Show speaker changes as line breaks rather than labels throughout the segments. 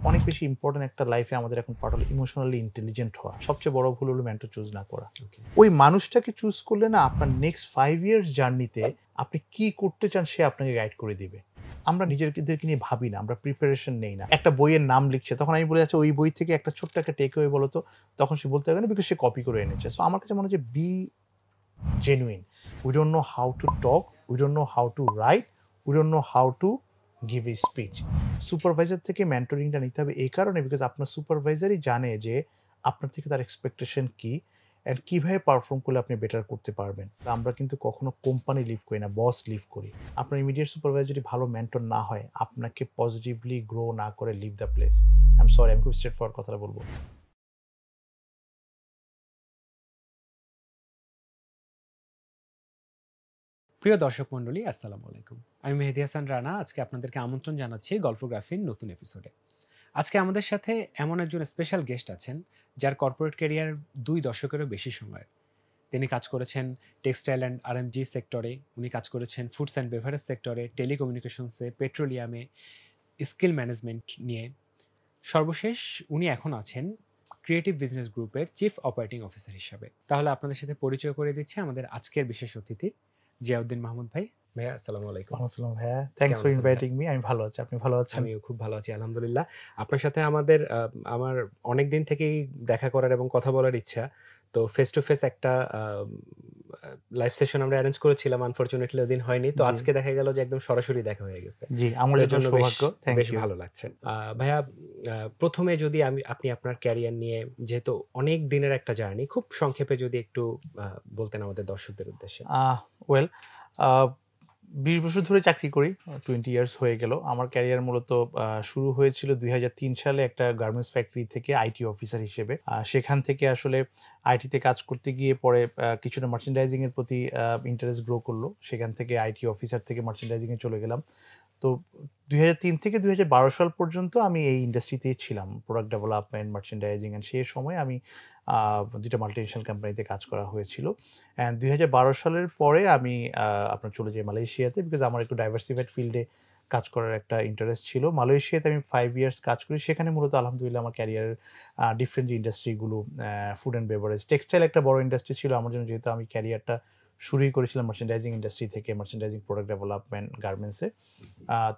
অনেক বেশি ইম্পর্টেন্ট একটা লাইফে আমাদের এখন পার্ট হলো ইমোশনালি ইন্টেলিজেন্ট হওয়া। সবচেয়ে বড় ভুল হলো মেন্টর চুজ না করা।
ওকে।
ওই মানুষটাকে চুজ করলে না আপনার নেক্সট 5 ইয়ার্স জার্নিতে আপনি কি করতে চান সে আপনাকে গাইড করে দিবে। আমরা নিজেদেরকে নিয়ে ভাবি না, আমরা প্রিপারেশন নেই না। একটা বইয়ের নাম লিখছে, তখন আমি বলে যাচ্ছি ওই বই থেকে একটা ছোট্ট একটা টেক অ্যাওয়ে বলো তো, তখন সে বলতে পারবে না বিকজ সে কপি করে এনেছে। সো আমার কাছে মনে হয় যে B genuine. We don't know how to talk, we don't know how to write, we don't know how to give a speech. Supervisor থেকে মেন্টরিংটা নিতে হবে এই কারণে বিকজ আপনার সুপারভাইজারই জানে যে আপনার থেকে তার এক্সপেকটেশন কি অ্যান্ড কিভাবে পারফর্ম করলে আপনি বেটার করতে পারবেন। আমরা কিন্তু কখনো কোম্পানি লিভ করি না, বস লিভ করি। আপনার ইমিডিয়েট সুপারভাইজার যদি ভালো মেন্টর না হয়, আপনাকে পজিটিভলি গ্রো না করে leave the place. I am sorry, আমি খুব স্ট্রেট ফরওয়ার্ড কথাটা বলবো।
প্রিয় দর্শক মণ্ডলী, আসসালামু আলাইকুম। আমি মেহেদী হাসান রানা। আজকে আপনাদেরকে আমন্ত্রণ জানাচ্ছি গল্পগ্রাফির নতুন এপিসোডে। আজকে আমাদের সাথে এমন একজন স্পেশাল গেস্ট আছেন, যার কর্পোরেট ক্যারিয়ার ২ দশকেরও বেশি সময়ের। তিনি কাজ করেছেন টেক্সটাইল অ্যান্ড আরএমজি সেক্টরে, উনি কাজ করেছেন ফুডস অ্যান্ড বেভারেজ সেক্টরে, টেলিকমিউনিকেশনসে, পেট্রোলিয়ামে, স্কিল ম্যানেজমেন্ট নিয়ে। সর্বশেষ উনি এখন আছেন ক্রিয়েটিভ বিজনেস গ্রুপের চিফ অপারেটিং অফিসার হিসাবে। তাহলে আপনাদের সাথে পরিচয় করে দিচ্ছি আমাদের আজকের বিশেষ অতিথি জিয়াউদ্দিন মাহমুদ ভাই। ভাইয়া আসসালামু আলাইকুম।
ওয়ালাইকুম আসসালাম ভাইয়া। থ্যাংকস
কেমন
ফর
আছেন ভাইয়া?
Inviting me. আমি ভালো আছি। আপনি ভালো আছেন?
আমিও খুব ভালো আছি আলহামদুলিল্লাহ। আপনার সাথে আমার অনেকদিন থেকেই দেখা করার এবং কথা বলার ইচ্ছা। তো ফেস টু ফেস একটা লাইভ সেশন আমরা এরেঞ্জ করেছিলাম। আনফরচুনেটলি ওদিন হয়নি। তো
জি,
আজকে দেখা গেল যে একদম সরাসরি দেখা হয়ে গেছে।
জি, আমার
তো
জন্য
এজন্য বেশ
সৌভাগ্য। থ্যাংক
বেশ
ইউ।
ভালো লাগছে। ভাইয়া, ১ম এ যদি আপনি আপনার ক্যারিয়ার নিয়ে, যেহেতু অনেক দিনের একটা জার্নি, খুব সংক্ষেপে যদি একটু আ বলতেন আমাদের দর্শকদের উদ্দেশ্যে।
ওয়েল, আ ২০ বছর ধরে চাকরি করি। 20 ইয়ার্স হয়ে গেল। আমার ক্যারিয়ার মূলত শুরু হয়েছিল ২০০৩ সালে একটা গার্মেন্টস ফ্যাক্টরি থেকে আইটি অফিসার হিসেবে। সেখান থেকে আসলে আইটিতে কাজ করতে গিয়ে পরে কিছুটা মার্চেন্ডাইজিং এর প্রতি ইন্টারেস্ট গ্রো করলো। সেখান থেকে আইটি অফিসার থেকে মার্চেন্ডাইজিং এ চলে গেলাম। তো ২০০৩ থেকে ২০১২ সাল পর্যন্ত আমি এই ইন্ডাস্ট্রিতেই ছিলাম। প্রোডাক্ট ডেভেলপমেন্ট, মার্চেন্ডাইজিং অ্যান্ড সেই সময় আমি ২ টা মাল্টিনেশনাল কোম্পানিতে কাজ করা হয়েছিল। অ্যান্ড ২০১২ সালের পরে আমি আ আপনার চলে যাই মালয়েশিয়াতে বিকজ আমার একটু ডাইভার্সিফাইড ফিল্ডে কাজ করার একটা ইন্টারেস্ট ছিল। মালয়েশিয়াতে আমি 5 ইয়ার্স কাজ করি। সেখানে মূলত আলহামদুলিল্লাহ আমার ক্যারিয়ারের ডিফারেন্ট যে ইন্ডাস্ট্রিগুলো, ফুড অ্যান্ড বেভারেজ, টেক্সটাইল একটা বড় ইন্ডাস্ট্রি ছিল আমার জন্য যেহেতু আমি ক্যারিয়ারটা শুরুই করেছিলাম মার্চেন্ডাইজিং ইন্ডাস্ট্রি থেকে, মার্চেন্ডাইজিং প্রোডাক্ট ডেভেলপমেন্ট গার্মেন্টসে।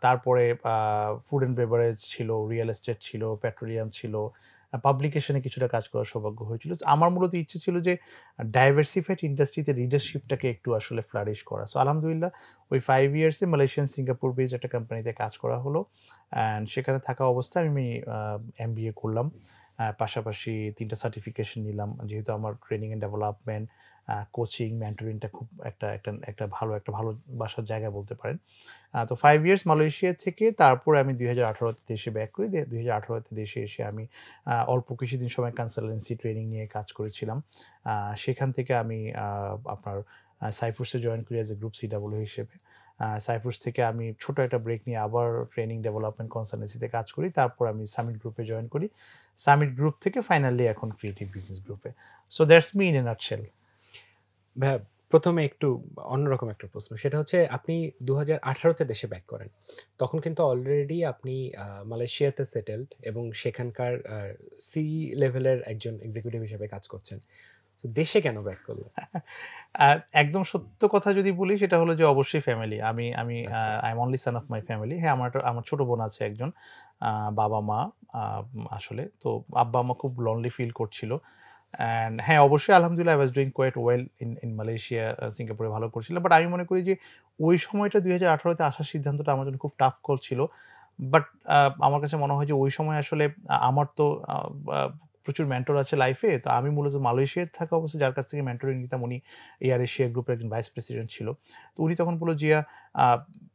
তারপরে ফুড অ্যান্ড বেভারেজ ছিল, রিয়েল এস্টেট ছিল, পেট্রোলিয়াম ছিল। পাবলিকেশনে কিছুটা কাজ করার সৌভাগ্য হয়েছিল। তো আমার মূলত ইচ্ছে ছিল যে ডাইভার্সিফাইড ইন্ডাস্ট্রিতে লিডারশিপটাকে একটু আসলে ফ্লারিশ করা। সো আলহামদুলিল্লাহ ওই 5 ইয়ার্স এ মালয়েশিয়ান সিঙ্গাপুর বেসড একটা কোম্পানিতে কাজ করা হলো। অ্যান্ড সেখানে থাকা অবস্থায় আমি এমবিএ করলাম। পাশাপাশি ৩ টা সার্টিফিকেশন নিলাম। যেহেতু আমার ট্রেনিং অ্যান্ড ডেভেলপমেন্ট, কোচিং, মেন্টরিংটা খুব একটা ভালোবাসার জায়গা বলতে পারেন। তো 5 ইয়ার্স মালয়েশিয়া থেকে তারপরে আমি ২০১৮ তে দেশে ব্যাক করি। ২০১৮ তে দেশে এসে আমি অল্প কিছুদিন সময় কনসালটেন্সি ট্রেনিং নিয়ে কাজ করেছিলাম। সেখান থেকে আমি আপনার সাইফুরসে জয়েন করি অ্যাজ এ গ্রুপ সিডাব্লিউ হিসেবে। সাইফুরস থেকে আমি ছোট একটা ব্রেক নিয়ে আবার ট্রেনিং ডেভেলপমেন্ট কনসালটেন্সিতে কাজ করি। তারপর আমি সামিট গ্রুপে জয়েন করি। সামিট গ্রুপ থেকে ফাইনালি এখন ক্রিয়েটিভ বিজনেস গ্রুপে। So that's me in a nutshell.
ভাইয়া, ১ম এ একটু অন্যরকম একটা প্রশ্ন। সেটা হচ্ছে, আপনি ২০১৮ তে দেশে ব্যাক করেন। তখন কিন্তু অলরেডি আপনি মালয়েশিয়াতে সেটেলড এবং সেখানকার সি লেভেলের একজন এক্সিকিউটিভ হিসেবে কাজ করছেন। তো দেশে কেন ব্যাক করলেন?
আ একদম সত্য কথা যদি বলি সেটা হলো যে অবশ্যই ফ্যামিলি। আমি আমি
আচ্ছা।
I am only son of my family. হ্যাঁ, আমার ছোট বোন আছে একজন। বাবা-মা আসলে। তো আব্বা-আম্মা খুব লোনলি ফিল করছিল। অ্যান্ড হ্যাঁ, অবশ্যই আলহামদুলিল্লাহ I was doing quite well in Malaysia, সিঙ্গাপুরে ভালো করছিলাম। বাট আমি মনে করি যে ওই সময়টা ২০১৮ তে আসার সিদ্ধান্তটা আমার জন্য খুব টাফ কল ছিল। বাট আ আমার কাছে মনে হয় যে ওই সময় আসলে আমার তো আ আ প্রচুর মেন্টর আছে লাইফে। তো আমি মূলত মালয়েশিয়ায় থাকা অবস্থায় যার কাছ থেকে মেন্টরিং নিতাম উনি এয়ার এশিয়া গ্রুপের একজন ভাইস প্রেসিডেন্ট ছিল। তো উনি তখন বলল, "Jiya, uh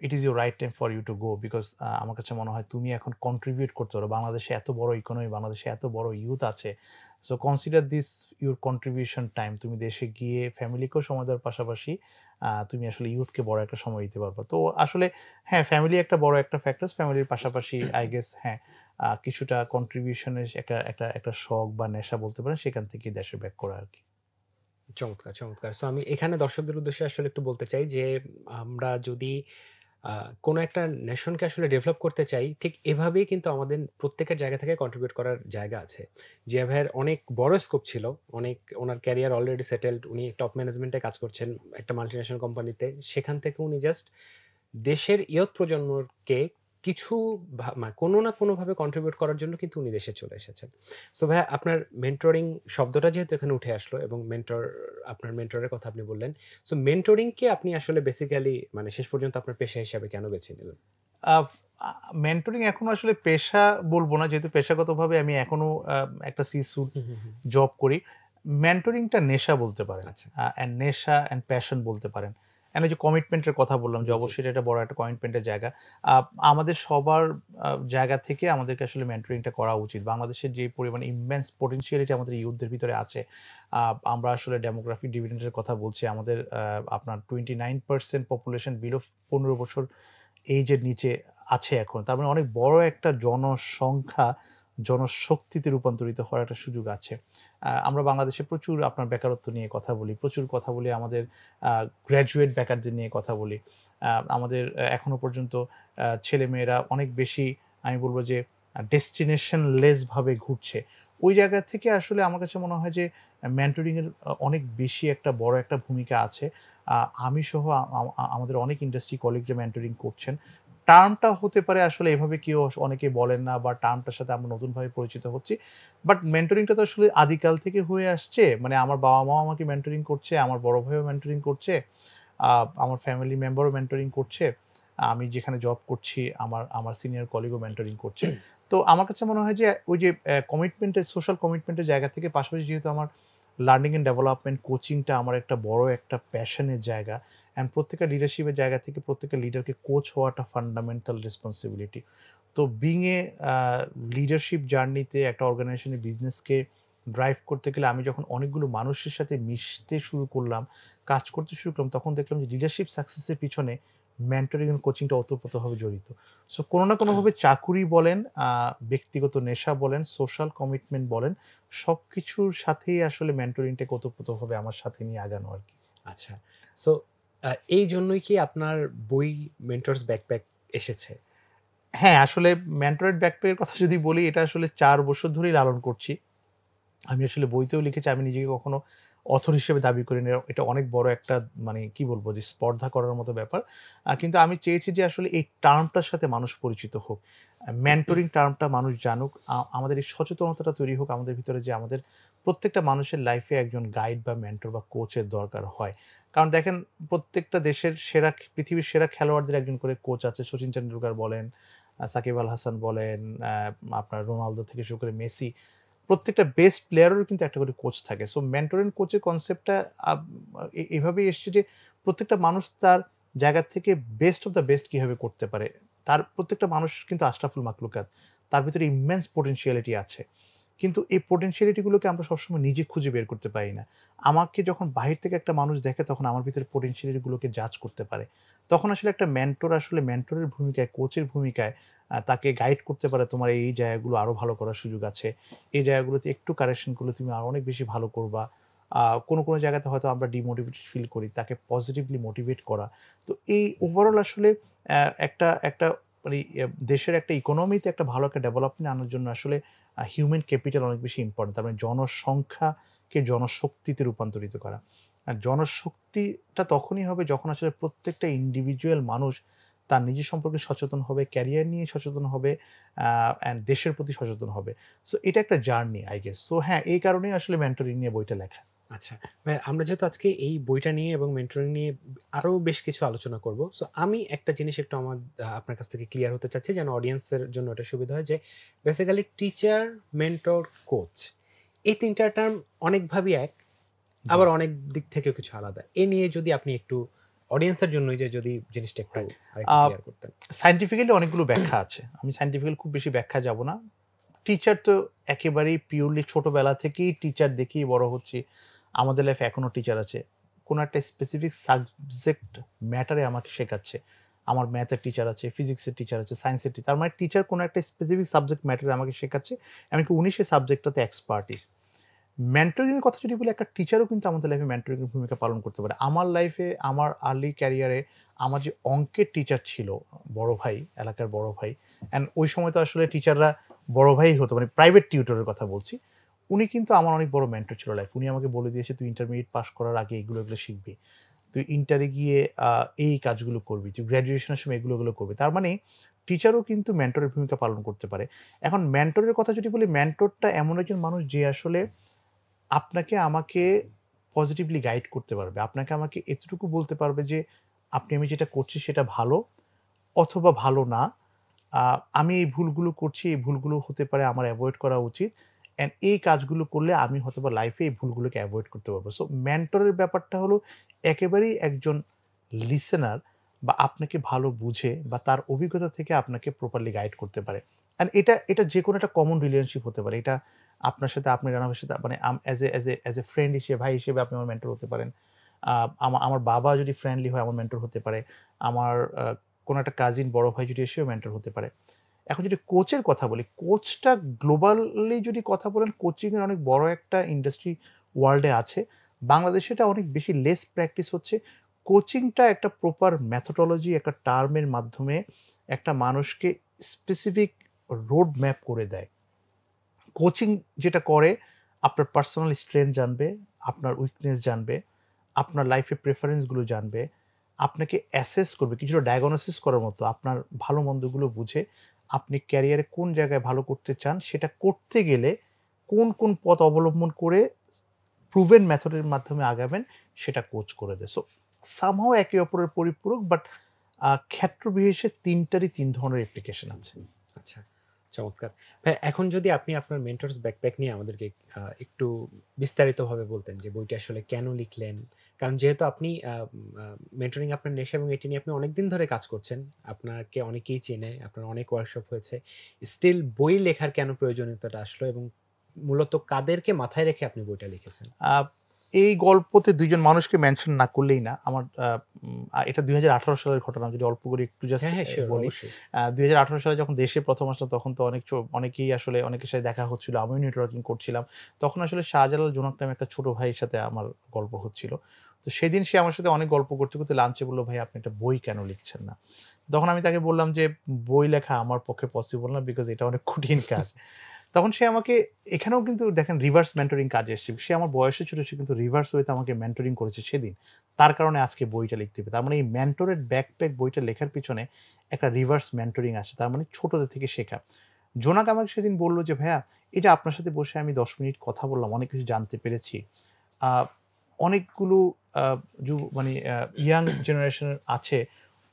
it is your right time for you to go because আমার কাছে মনে হয় তুমি এখন কন্ট্রিবিউট করতে পারো। বাংলাদেশে এত বড় ইকোনমি, বাংলাদেশে এত বড় ইউথ আছে। So consider this your contribution time. তুমি দেশে গিয়ে ফ্যামিলিকেও সময় দেওয়ার পাশাপাশি তুমি আসলে ইউথকে বড় একটা সময় দিতে পারবা।" তো আসলে হ্যাঁ, ফ্যামিলি একটা বড় একটা ফ্যাক্টরস। ফ্যামিলির পাশাপাশি আই গেস হ্যাঁ, কিছুটা কন্ট্রিবিউশন এর একটা শখ বা নেশা বলতে পারেন সেখান থেকেই দেশে ব্যাক করা আরকি।
চমৎকার, চমৎকার। সো আমি এখানে দর্শকদের উদ্দেশ্যে আসলে একটু বলতে চাই যে, আমরা যদি কোনো একটা নেশনকে আসলে ডেভেলপ করতে চাই, ঠিক এভাবেই কিন্তু আমাদের প্রত্যেকের জায়গা থেকে কন্ট্রিবিউট করার জায়গা আছে। জিয়া ভাইয়ের অনেক বড় স্কোপ ছিল। উনার ক্যারিয়ার অলরেডি সেটেলড। উনি টপ ম্যানেজমেন্টে কাজ করছেন একটা মাল্টিন্যাশনাল কোম্পানিতে। সেখান থেকে উনি জাস্ট দেশের ইয়ত প্রজন্মকে কিছু মানে কোনো না কোনোভাবে কন্ট্রিবিউট করার জন্য কিন্তু উনি দেশে চলে এসেছেন। সো ভাইয়া, আপনার মেন্টরিং শব্দটা যেহেতু এখানে উঠে আসলো এবং আপনার মেন্টরের কথা আপনি বললেন। সো মেন্টরিংকে আপনি আসলে বেসিক্যালি মানে শেষ পর্যন্ত আপনার পেশা হিসাবে কেন বেছে নিলেন?
আহ, মেন্টরিং এখনো আসলে পেশা বলবো না, যেহেতু পেশাগতভাবে আমি এখনো একটা সি স্যুট
হুম, হুম, হুম।
জব করি। মেন্টরিংটা নেশা বলতে পারেন,
আচ্ছা।
অ্যান্ড নেশা অ্যান্ড প্যাশন বলতে পারেন। অ্যান্ড ওই যে কমিটমেন্টের কথা বললাম যে
জি।
অবশ্যই এটা একটা বড় একটা কমিটমেন্টের জায়গা। আমাদের সবার জায়গা থেকে আমাদেরকে আসলে মেন্টরিংটা করা উচিত। বাংলাদেশের যে পরিমাণে ইমেন্স পটেনশিয়ালিটি আমাদের ইয়ুথদের ভিতরে আছে, আমরা আসলে ডেমোগ্রাফিক ডিভিডেন্ডের কথা বলছি। আমাদের আপনার 29% পপুলেশন বিলো 15 বছর এইজের নিচে আছে এখন। তার মানে অনেক বড় একটা জনসংখ্যা জনশক্তিতে রূপান্তরিত হওয়ার একটা সুযোগ আছে। আমরা বাংলাদেশে প্রচুর আপনার বেকারত্ব নিয়ে কথা বলি। প্রচুর কথা বলি আমাদের আ গ্র্যাজুয়েট বেকারদের নিয়ে কথা বলি। আমাদের এখনো পর্যন্ত ছেলেমেয়েরা অনেক বেশি, আমি বলব যে ডেস্টিনেশন লেস ভাবে ঘুরছে। ওই জায়গা থেকে আসলে আমার কাছে মনে হয় যে মেন্টরিং এর অনেক বেশি একটা বড় একটা ভূমিকা আছে। আ আমি সহ আমাদের অনেক ইন্ডাস্ট্রি কলিগরা মেন্টরিং করছেন। টার্মটা হতে পারে আসলে এভাবে কেউ অনেকে বলেন না, বা টার্মটার সাথে আমরা নতুনভাবে পরিচিত হচ্ছি। বাট মেন্টরিংটা তো আসলে আদিকাল থেকে হয়ে আসছে। মানে আমার বাবা-মাও আমাকে মেন্টরিং করছে, আমার বড় ভাইও মেন্টরিং করছে, আ আমার ফ্যামিলি মেম্বারও মেন্টরিং করছে। আমি যেখানে জব করছি আমার আমার সিনিয়র কলিগও মেন্টরিং করছে। তো আমার কাছে মনে হয় যে ওই যে কমিটমেন্টের সোশ্যাল কমিটমেন্টের জায়গা থেকে পাশাপাশি যেহেতু আমার লার্নিং অ্যান্ড ডেভেলপমেন্ট কোচিংটা আমার একটা বড় একটা প্যাশনের জায়গা। অ্যান্ড প্রত্যেকটা লিডারশিপের জায়গা থেকে প্রত্যেকটা লিডারকে কোচ হওয়াটা ফান্ডামেন্টাল রেসপনসিবিলিটি। তো বিং এ আ লিডারশিপ জার্নিতে একটা অর্গানাইজেশনের বিজনেসকে ড্রাইভ করতে গেলে আমি যখন অনেকগুলো মানুষের সাথে মিশতে শুরু করলাম, কাজ করতে শুরু করলাম, তখন দেখলাম যে লিডারশিপ সাকসেস এর পিছনে মেন্টরিং এন্ড কোচিংটা ওতপ্রোতভাবে জড়িত। সো কোনো না কোনোভাবে চাকুরি বলেন, ব্যক্তিগত নেশা বলেন, সোশ্যাল কমিটমেন্ট বলেন, সবকিছুর সাথেই আসলে মেন্টরিংটাকে ওতপ্রোতভাবে আমার সাথে নিয়ে আগানো আরকি।
আচ্ছা। সো এইজন্যই কি আপনার বই মেন্টরস ব্যাকপ্যাক এসেছে?
হ্যাঁ, আসলে মেন্টরেট ব্যাকপ্যাক এর কথা যদি বলি, এটা আসলে ৪ বছর ধরেই লালন করছি। আমি আসলে বইতেও লিখেছি, আমি নিজেকে কখনো অথর হিসেবে দাবি করি না। এটা অনেক বড় একটা, মানে কি বলবো, যে স্পর্ধা করার মতো ব্যাপার। কিন্তু আমি চেয়েছি যে আসলে এই টার্মটার সাথে মানুষ পরিচিত হোক। মেন্টরিং টার্মটা মানুষ জানুক। আমাদের এই সচেতনতাটা তৈরি হোক আমাদের ভিতরে, যে আমাদের প্রত্যেকটা মানুষের লাইফে একজন গাইড বা মেন্টর বা কোচের দরকার হয়। কারণ দেখেন, প্রত্যেকটা দেশের পৃথিবীর সেরা খেলোয়াড়দের একজন করে কোচ আছে। সচিন টেন্ডুলকার বলেন, সাকিব আল হাসান বলেন, আপনার রোনালদো থেকে শুরু করে মেসি। প্রত্যেকটা বেস্ট প্লেয়ারেরও কিন্তু একটা করে কোচ থাকে। সো মেন্টর এন্ড কোচের কনসেপ্টটা আব এভাবেই এসছে যে প্রত্যেকটা মানুষ তার জায়গা থেকে বেস্ট অফ দ্য বেস্ট কিভাবে করতে পারে। তার প্রত্যেকটা মানুষ কিন্তু আশরাফুল মাখলুকাত। তার ভিতরে ইম্মেন্স পটেনশিয়ালিটি আছে। কিন্তু এই পটেনশিয়ালিটি গুলোকে আমরা সবসময় নিজে খুঁজে বের করতে পারি না। আমাকে যখন বাহির থেকে একটা মানুষ দেখে, তখন আমার ভিতরে পটেনশিয়ালিটি গুলোকে জাজ করতে পারে। তখন আসলে একটা মেন্টর আসলে মেন্টরের ভূমিকায়, কোচের ভূমিকায় তাকে গাইড করতে পারে, তোমার এই জায়গাগুলো আরো ভালো করার সুযোগ আছে। এই জায়গাগুলোতে একটু কারেকশন করলে তুমি আরো অনেক বেশি ভালো করবা। কোনো জায়গাতে হয়তো আমরা ডিমোটিভেটেড ফিল করি, তাকে পজিটিভলি মোটিভেট করা। তো এই ওভারঅল আসলে একটা একটা মানে দেশের একটা ইকোনমিতে একটা ভালো একটা ডেভেলপমেন্ট আনার জন্য আসলে হিউম্যান ক্যাপিটাল অনেক বেশি ইম্পোর্টেন্ট। তার মানে জনসংখ্যাকে জনশক্তিতে রূপান্তরিত করা। আর জনশক্তিটা তখনই হবে যখন আসলে প্রত্যেকটা ইন্ডিভিজুয়াল মানুষ তার নিজের সম্পর্কে সচেতন হবে, ক্যারিয়ার নিয়ে সচেতন হবে, অ্যান্ড দেশের প্রতি সচেতন হবে। সো এটা একটা জার্নি আই গেস। সো হ্যাঁ, এই কারণেই আসলে মেন্টরিং নিয়ে বইটা লেখা।
আচ্ছা। ভাই, আমরা যেহেতু আজকে এই বইটা নিয়ে এবং মেন্টরিং নিয়ে আরো বেশ কিছু আলোচনা করব। সো আমি একটা জিনিস একটু আপনার কাছ থেকে ক্লিয়ার হতে চাচ্ছি যেন অডিয়েন্সের জন্য এটা সুবিধা হয় যে বেসিক্যালি টিচার, মেন্টর, কোচ এই ৩ টা টার্ম অনেকভাবেই এক,
জি,
আবার অনেক দিক থেকেও কিছু আলাদা। এ নিয়ে যদি আপনি একটু অডিয়েন্সের জন্যই যে যদি জিনিসটা একটু
রাইট।
আরেকটু
আ
ক্লিয়ার করতেন।
সায়েন্টিফিক্যালি অনেকগুলো ব্যাখ্যা আছে। আমি সায়েন্টিফিক্যালি খুব বেশি ব্যাখ্যায় যাব না। টিচার তো একেবারেই পিওরলি ছোটবেলা থেকেই টিচার দেখেই বড় হচ্ছি। আমাদের লাইফে এখনো টিচার আছে। কোন একটা স্পেসিফিক সাবজেক্ট ম্যাটারে আমাকে শেখাচ্ছে। আমার ম্যাথের টিচার আছে, ফিজিক্সের টিচার আছে, সায়েন্সের তার মানে টিচার কোন একটা স্পেসিফিক সাবজেক্ট ম্যাটারে আমাকে শেখাচ্ছে। এমনকি উনি সেই সাবজেক্টটাতে এক্সপার্টিস। মেন্টরিং এর কথা যদি বলি, একটা টিচারও কিন্তু আমাদের লাইফে মেন্টরিং এর ভূমিকা পালন করতে পারে। আমার লাইফে আমার আর্লি ক্যারিয়ারে আমার যে অঙ্কের টিচার ছিল, বড় ভাই, এলাকার বড় ভাই, অ্যান্ড ওই সময় তো আসলে টিচাররা বড় ভাই হতো, মানে প্রাইভেট টিউটরের কথা বলছি। উনি কিন্তু আমার অনেক বড় মেন্টর ছিল লাইফে। উনি আমাকে বলে দিয়েছে, "তুই ইন্টারমিডিয়েট পাস করার আগে এগুলো শিখবি। তুই ইন্টারে গিয়ে এই কাজগুলো করবি। তুই গ্র্যাজুয়েশনের সময় এগুলো করবি।" তার মানে টিচারও কিন্তু মেন্টরের ভূমিকা পালন করতে পারে। এখন মেন্টরের কথা যদি বলি, মেন্টরটা এমন একজন মানুষ যে আসলে আপনাকে আমাকে পজিটিভলি গাইড করতে পারবে। আপনাকে আমাকে এতটুকু বলতে পারবে যে, আমি যেটা করছি সেটা ভালো অথবা ভালো না। আ আমি এই ভুলগুলো করছি, এই ভুলগুলো হতে পারে আমার এভয়েড করা উচিত। অ্যান্ড এই কাজগুলো করলে আমি হয়তোবা লাইফে এই ভুলগুলোকে এভয়েড করতে পারবো। সো মেন্টরের ব্যাপারটা হলো একেবারেই একজন লিসেনার, বা আপনাকে ভালো বুঝে বা তার অভিজ্ঞতা থেকে আপনাকে প্রপারলি গাইড করতে পারে। অ্যান্ড এটা যেকোনো একটা কমন রিলেশনশিপ হতে পারে। এটা আপনার সাথে, আপনি রানার সাথে, মানে অ্যাজ এ ফ্রেন্ড হিসেবে, ভাই হিসেবে আপনি আমার মেন্টর হতে পারেন। আ আমার বাবা যদি ফ্রেন্ডলি হয় আমার মেন্টর হতে পারে। আমার কোনো একটা কাজিন বড় ভাই যদি এসেও মেন্টর হতে পারে। এখন যদি কোচের কথা বলি, কোচটা গ্লোবালি যদি কথা বলেন, কোচিং এর অনেক বড় একটা ইন্ডাস্ট্রি ওয়ার্লড এ আছে। বাংলাদেশে এটা অনেক বেশি লেস প্র্যাকটিস হচ্ছে। কোচিংটা একটা প্রপার মেথোডোলজি, একটা টার্মের মাধ্যমে একটা মানুষকে স্পেসিফিক রোড ম্যাপ করে দেয়। কোচিং যেটা করে, আপনার পার্সোনাল স্ট্রেংথ জানবে, আপনার উইকনেস জানবে, আপনার লাইফে প্রেফারেন্স গুলো জানবে, আপনাকে অ্যাসেস করবে কিছুটা ডায়াগনোসিস করার মতো। আপনার ভালো-মন্দগুলো বুঝে আপনি ক্যারিয়ারে কোন জায়গায় ভালো করতে চান, সেটা করতে গেলে কোন পথ অবলম্বন করে প্রুভেন মেথড এর মাধ্যমে আগাবেন, সেটা কোচ করে দেয়। সো সামহাউ একে অপরের পরিপূরক, বাট ক্ষেত্র বিশেষে ৩ টারই ৩ ধরনের অ্যাপ্লিকেশন আছে।
আচ্ছা, চমৎকার। ভাই, এখন যদি আপনি আপনার মেন্টরস ব্যাকপ্যাক নিয়ে আমাদেরকে একটু বিস্তারিতভাবে বলতেন যে বইটা আসলে কেন লিখলেন? কারণ যেহেতু আপনি মেন্টরিং আপনার নেশা এবং এটি নিয়ে আপনি অনেকদিন ধরে কাজ করছেন। আপনাকে অনেকেই চেনে, আপনার অনেক ওয়ার্কশপ হয়েছে। স্টিল বই লেখার কেন প্রয়োজনীয়তাটা আসলো এবং মূলত কাদেরকে মাথায় রেখে আপনি বইটা লিখেছেন?
আ এই গল্পতে ২ জন মানুষকে মেনশন না করলেই না। আমার এটা ২০১৮ সালের ঘটনা। যদি অল্প করে একটু জাস্ট
হ্যাঁ, হ্যাঁ, সিউর,
বলি।
অবশ্যই।
২০১৮ সালে যখন দেশে ১ম আসলাম, তখন তো অনেকেই আসলে অনেকের সাথে দেখা হচ্ছিল। আমিও নেটওয়ার্কিং করছিলাম। তখন আসলে শাহজালাল জোনাক নামে একটা ছোট ভাইয়ের সাথে আমার গল্প হচ্ছিল। তো সেদিন সে আমার সাথে অনেক গল্প করতে লাঞ্চে বলল, "ভাই, আপনি একটা বই কেন লিখছেন না?" তখন আমি তাকে বললাম যে, "বই লেখা আমার পক্ষে পসিবল না, বিকজ এটা অনেক কঠিন কাজ।" তখন সে আমাকে, এখানেও কিন্তু দেখেন রিভার্স মেন্টরিং কাজে এসছে। সে আমার বয়সে ছোট, সে কিন্তু রিভার্স ওয়েতে আমাকে মেন্টরিং করেছে সেদিন। তার কারণে আজকে বইটা লিখতে পেরে। তার মানে এই মেন্টরের ব্যাকপ্যাক বইটা লেখার পিছনে একটা রিভার্স মেন্টরিং আছে। তার মানে ছোটদের থেকে শেখা। জোনাক আমাকে সেদিন বলল যে, "ভাইয়া, এই যে আপনার সাথে বসে আমি ১০ মিনিট কথা বললাম, অনেক কিছু জানতে পেরেছি। আ অনেকগুলো আ মানে ইয়াং জেনারেশন আছে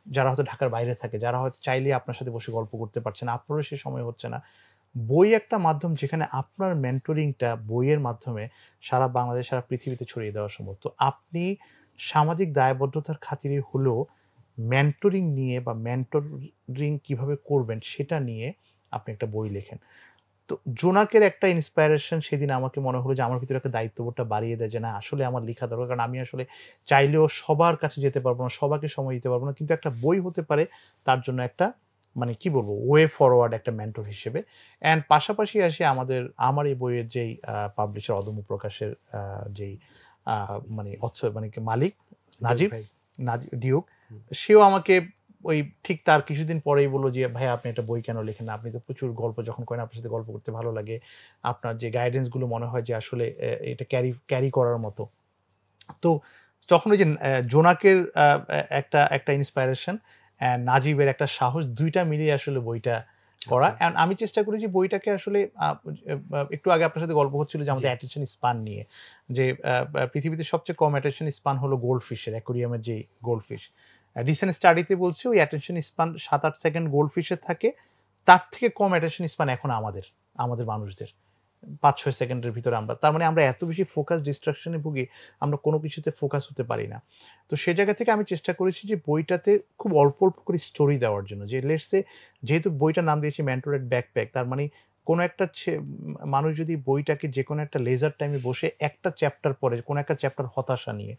যারা হয়তো ঢাকার বাইরে থাকে, যারা হয়তো চাইলেই আপনার সাথে বসে গল্প করতে পারছে না। আপনারও সে সময় হচ্ছে না। বই একটা মাধ্যম যেখানে আপনার মেন্টরিংটা বইয়ের মাধ্যমে সারা বাংলাদেশ, সারা পৃথিবীতে ছড়িয়ে দেওয়া সম্ভব। তো আপনি সামাজিক দায়বদ্ধতার খাতিরে হলেও মেন্টরিং নিয়ে বা মেন্টরিং কিভাবে করবেন সেটা নিয়ে আপনি একটা বই লেখেন।" তো জোনাকের একটা ইন্সপায়ারেশন সেদিন আমাকে মনে হলো যে আমার ভিতরে একটা দায়িত্ববোধটা বাড়িয়ে দেয় যে, না আসলে আমার লিখা দরকার। কারণ আমি আসলে চাইলেও সবার কাছে যেতে পারব না, সবাইকে সময় দিতে পারব না। কিন্তু একটা বই হতে পারে তার জন্য একটা, মানে কি বলবো, ওয়ে ফরওয়ার্ড একটা মেন্টর হিসেবে। অ্যান্ড পাশাপাশি আসে আমার এই বইয়ের যেই পাবলিশার অদম্য প্রকাশের যেই আ মানে মানে কি মালিক
ডিউক
নাজিব,
ভাই।
ডিউক,
হুম।
সেও আমাকে ওই ঠিক তার কিছুদিন পরেই বলল যে, "ভাইয়া, আপনি একটা বই কেন লেখেন না? আপনি তো প্রচুর গল্প যখন করেন, আপনার সাথে গল্প করতে ভালো লাগে। আপনার যে গাইডেন্স গুলো মনে হয় যে আসলে এটা ক্যারি করার মতো।" তো তখন ওই যে জোনাকের আ এ একটা ইন্সপায়ারেশন, নাজিবের একটা সাহস, ২ টা মিলিয়ে আসলে বইটা করা।
আচ্ছা।
অ্যান্ড আমি চেষ্টা করেছি বইটাকে আসলে একটু আগে আপনার সাথে গল্প হচ্ছিল যে
জি।
আমাদের অ্যাটেনশন স্পান নিয়ে। যে পৃথিবীতে সবচেয়ে কম অ্যাটেনশন স্পান হলো গোল্ডফিশের, অ্যাকুয়ারিয়ামের যেই গোল্ডফিশ। রিসেন্ট স্টাডিতে বলছে ওই অ্যাটেনশন স্পান ৭-৮ সেকেন্ড গোল্ডফিশের থাকে। তার থেকে কম অ্যাটেনশন স্পান এখন আমাদের মানুষদের। ৫-৬ সেকেন্ডের ভিতরে আমরা। তার মানে আমরা এত বেশি ফোকাস ডিস্ট্রাকশন এ ভুগি, আমরা কোন কিছুতে ফোকাস হতে পারি না। তো সে জায়গা থেকে আমি চেষ্টা করেছি যে বইটাতে খুব অল্প করে স্টোরি দেওয়ার জন্য। যে লেটস সে, যেহেতু বইটার নাম দিয়েছি মেন্টরেট ব্যাকপ্যাক, তার মানে কোন একটা মানুষ যদি বইটাকে যেকোনো একটা লেজার টাইমে বসে একটা চ্যাপ্টার পড়ে, কোন একটা চ্যাপ্টার হতাশা নিয়ে,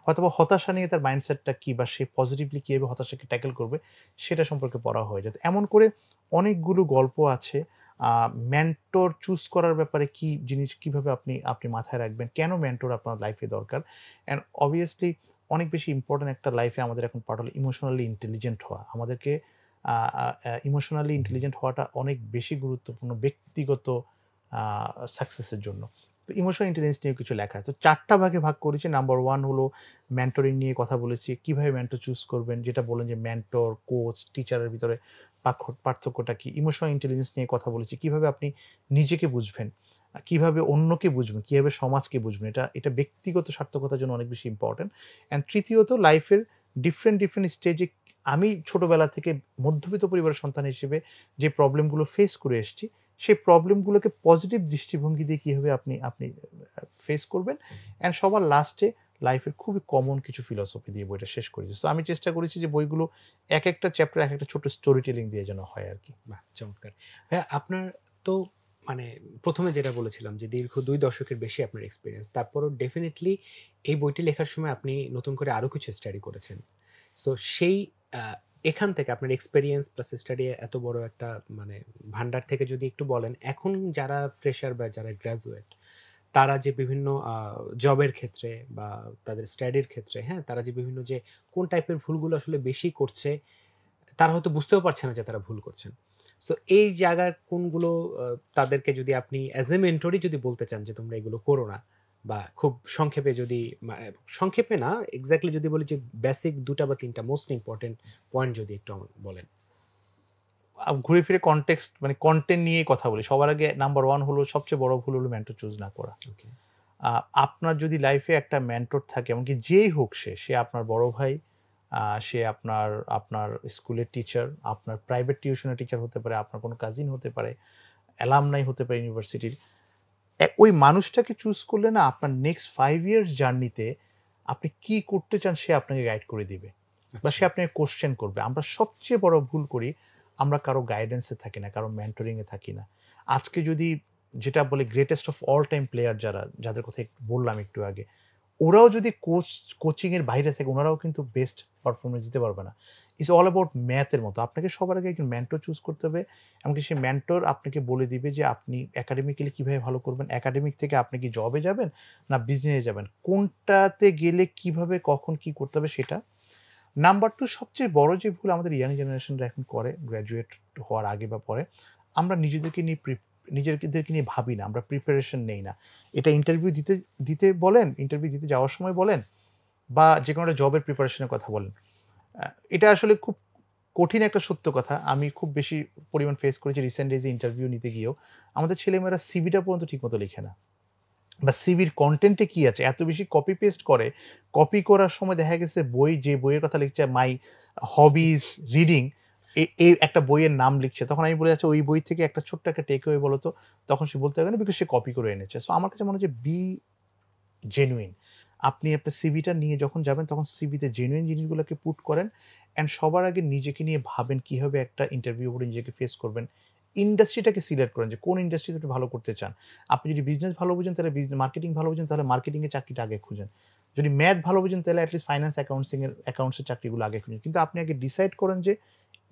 হয়তোবা হতাশা নিয়ে তার মাইন্ডসেটটা কি, বা সে পজিটিভলি কিভাবে হতাশাকে ট্যাকেল করবে সেটা সম্পর্কে পড়া হয়ে যেত। এমন করে অনেকগুলো গল্প আছে। মেন্টর চুজ করার ব্যাপারে কি জিনিস কিভাবে আপনি আপনি মাথায় রাখবেন? কেন মেন্টর আপনার লাইফে দরকার? অ্যান্ড অবভিয়াসলি অনেক বেশি ইম্পোর্টেন্ট একটা লাইফে আমাদের এখন পার্ট হলো ইমোশনালি ইন্টেলিজেন্ট হওয়া। আমাদেরকে আ আ ইমোশনালি ইন্টেলিজেন্ট হওয়াটা অনেক বেশি গুরুত্বপূর্ণ ব্যক্তিগত আ সাকসেসের জন্য। তো ইমোশনাল ইন্টেলিজেন্স নিয়ে কিছু লেখা। তো ৪ টা ভাগে ভাগ করেছি। নাম্বার 1 হলো মেন্টরিং নিয়ে কথা বলেছি। কিভাবে মেন্টর চুজ করবেন? যেটা বললেন যে মেন্টর, কোচ, টিচারের ভিতরে পার্থক্যটা কি? ইমোশনাল ইন্টেলিজেন্স নিয়ে কথা বলেছি। কিভাবে আপনি নিজেকে বুঝবেন? কিভাবে অন্যকে বুঝবেন? কিভাবে সমাজকে বুঝবেন? এটা ব্যক্তিগত সার্থকতার জন্য অনেক বেশি ইম্পোর্টেন্ট। অ্যান্ড তৃতীয়ত লাইফের ডিফারেন্ট স্টেজে আমি ছোটবেলা থেকে মধ্যবিত্ত পরিবারের সন্তান হিসেবে যে প্রবলেমগুলো ফেস করে এসেছি, সেই প্রবলেমগুলোকে পজিটিভ দৃষ্টিভঙ্গি দিয়ে কিভাবে আপনি আপনি ফেস করবেন। অ্যান্ড সবার লাস্টে লাইফের খুবই কমন কিছু ফিলসফি দিয়ে বইটা শেষ করেছি। সো আমি চেষ্টা করেছি যে বইগুলো একেকটা চ্যাপ্টার একেকটা ছোট স্টোরি টেলিং দিয়ে যেন হয় আরকি।
বাহ! চমৎকার। ভাইয়া আপনার তো মানে ১ম এ যেটা বলেছিলাম যে দীর্ঘ ২ দশকের বেশি আপনার এক্সপেরিয়েন্স। তারপরও ডেফিনিটলি এই বইটি লেখার সময় আপনি নতুন করে আরো কিছু স্টাডি করেছেন। সো সেই আ এখান থেকে আপনার এক্সপেরিয়েন্স প্লাস স্টাডি এত বড় একটা মানে ভান্ডার থেকে যদি একটু বলেন, এখন যারা ফ্রেশার বা যারা গ্র্যাজুয়েট তারা যে বিভিন্ন জবের ক্ষেত্রে বা তাদের স্টাডির ক্ষেত্রে, হ্যাঁ? তারা যে বিভিন্ন যে কোন টাইপের ভুলগুলো আসলে বেশি করছে তারা হয়তো বুঝতেও পারছে না যে তারা ভুল করছেন। সো এই জায়গার কোনগুলো তাদেরকে যদি আপনি অ্যাজ এ মেন্টরই যদি বলতে চান যে তোমরা এগুলো করো না বা খুব সংক্ষেপে যদি সংক্ষেপে না এক্সাক্টলি যদি বলি যে বেসিক ২ টা বা ৩ টা মোস্ট ইম্পোর্টেন্ট পয়েন্ট যদি একটু বলেন।
ঘুরে ফিরে কনটেক্সট মানে কনটেন্ট নিয়েই কথা বলি। সবার আগে নাম্বার 1 হলো সবচেয়ে বড় ভুল হলো মেন্টর চুজ না করা।
ওকে।
আ আপনার যদি লাইফে একটা মেন্টর থাকে এমনকি যেই হোক সে আপনার বড় ভাই, সে আপনার আপনার স্কুলের টিচার, আপনার প্রাইভেট টিউশনের টিচার হতে পারে, আপনার কোনো কাজিন হতে পারে, অ্যালামনাই হতে পারে ইউনিভার্সিটির। ওই মানুষটাকে চুজ করলে না আপনার নেক্সট 5 ইয়ার্স জার্নিতে আপনি কি করতে চান সে আপনাকে গাইড করে দিবে। বা
আচ্ছা।
সে আপনাকে কোয়েশ্চেন করবে। আমরা সবচেয়ে বড় ভুল করি, আমরা কারো গাইডেন্স এ থাকি না, কারো মেন্টরিং এ থাকি না। আজকে যদি যেটা বলে greatest of all time player যারা, যাদের কথা বললাম একটু আগে, ওরাও যদি কোচিং এর বাইরে থাকে ওনারাও কিন্তু বেস্ট পারফরম্যান্স দিতে পারবে না। ইটস অল অ্যাবাউট ম্যাথ এর মতো। আপনাকে সবার আগে একজন মেন্টর চুজ করতে হবে। এমনকি সেই মেন্টর আপনাকে বলে দিবে যে আপনি একাডেমিক্যালি কিভাবে ভালো করবেন। একাডেমিক থেকে আপনি কি জবে যাবেন না বিজনেসে যাবেন। কোনটাতে গেলে কিভাবে কখন কি করতে হবে সেটা। নাম্বার 2 সবচেয়ে বড় যে ভুল আমাদের ইয়াং জেনারেশনরা এখন করে গ্র্যাজুয়েট হওয়ার আগে বা পরে, আমরা নিজেদেরকে নিয়ে ভাবি না। আমরা প্রিপারেশন নেই না। এটা ইন্টারভিউ দিতে বলেন, ইন্টারভিউ দিতে যাওয়ার সময় বলেন বা যেকোনো একটা জবের প্রিপারেশন এর কথা বলেন। আ এটা আসলে খুব কঠিন একটা সত্য কথা। আমি খুব বেশি পরিমাণ ফেস করেছি রিসেন্ট ডেইজ এ ইন্টারভিউ নিতে গিয়েও। আমাদের ছেলেমেয়েরা সিভিটা পর্যন্ত ঠিকমতো লিখে না। বা সিভির কনটেন্ট এ কি আছে? এত বেশি কপি পেস্ট করে। কপি করার সময় দেখা গেছে যে বইয়ের কথা লিখছে মাই হবিস রিডিং এই একটা বইয়ের নাম লিখছে। তখন আমি বলি, "আচ্ছা ওই বই থেকে একটা ছোট্ট একটা টেক অ্যাওয়ে বলো তো?" তখন সে বলতে পারবে না বিকজ সে কপি করে এনেছে। সো আমার কাছে মনে হয় যে জেনুইন। আপনি আপনার সিভিটা নিয়ে যখন যাবেন তখন সিভিতে জেনুইন জিনিসগুলোকে পুট করেন অ্যান্ড সবার আগে নিজেকে নিয়ে ভাবেন কিভাবে একটা ইন্টারভিউ বোর্ডে নিজেকে ফেস করবেন। ইন্ডাস্ট্রিটাকে সিলেক্ট করেন যে কোন ইন্ডাস্ট্রিতে আপনি ভালো করতে চান। আপনি যদি বিজনেস ভালো বুঝেন তাহলে মার্কেটিং ভালো বুঝেন তাহলে মার্কেটিং এর চাকরিটা আগে খুঁজেন। যদি ম্যাথ ভালো বুঝেন তাহলে এটলিস্ট ফাইন্যান্স অ্যাকাউন্টস এর চাকরিগুলো আগে খুঁজুন। কিন্তু আপনি আগে ডিসাইড করেন যে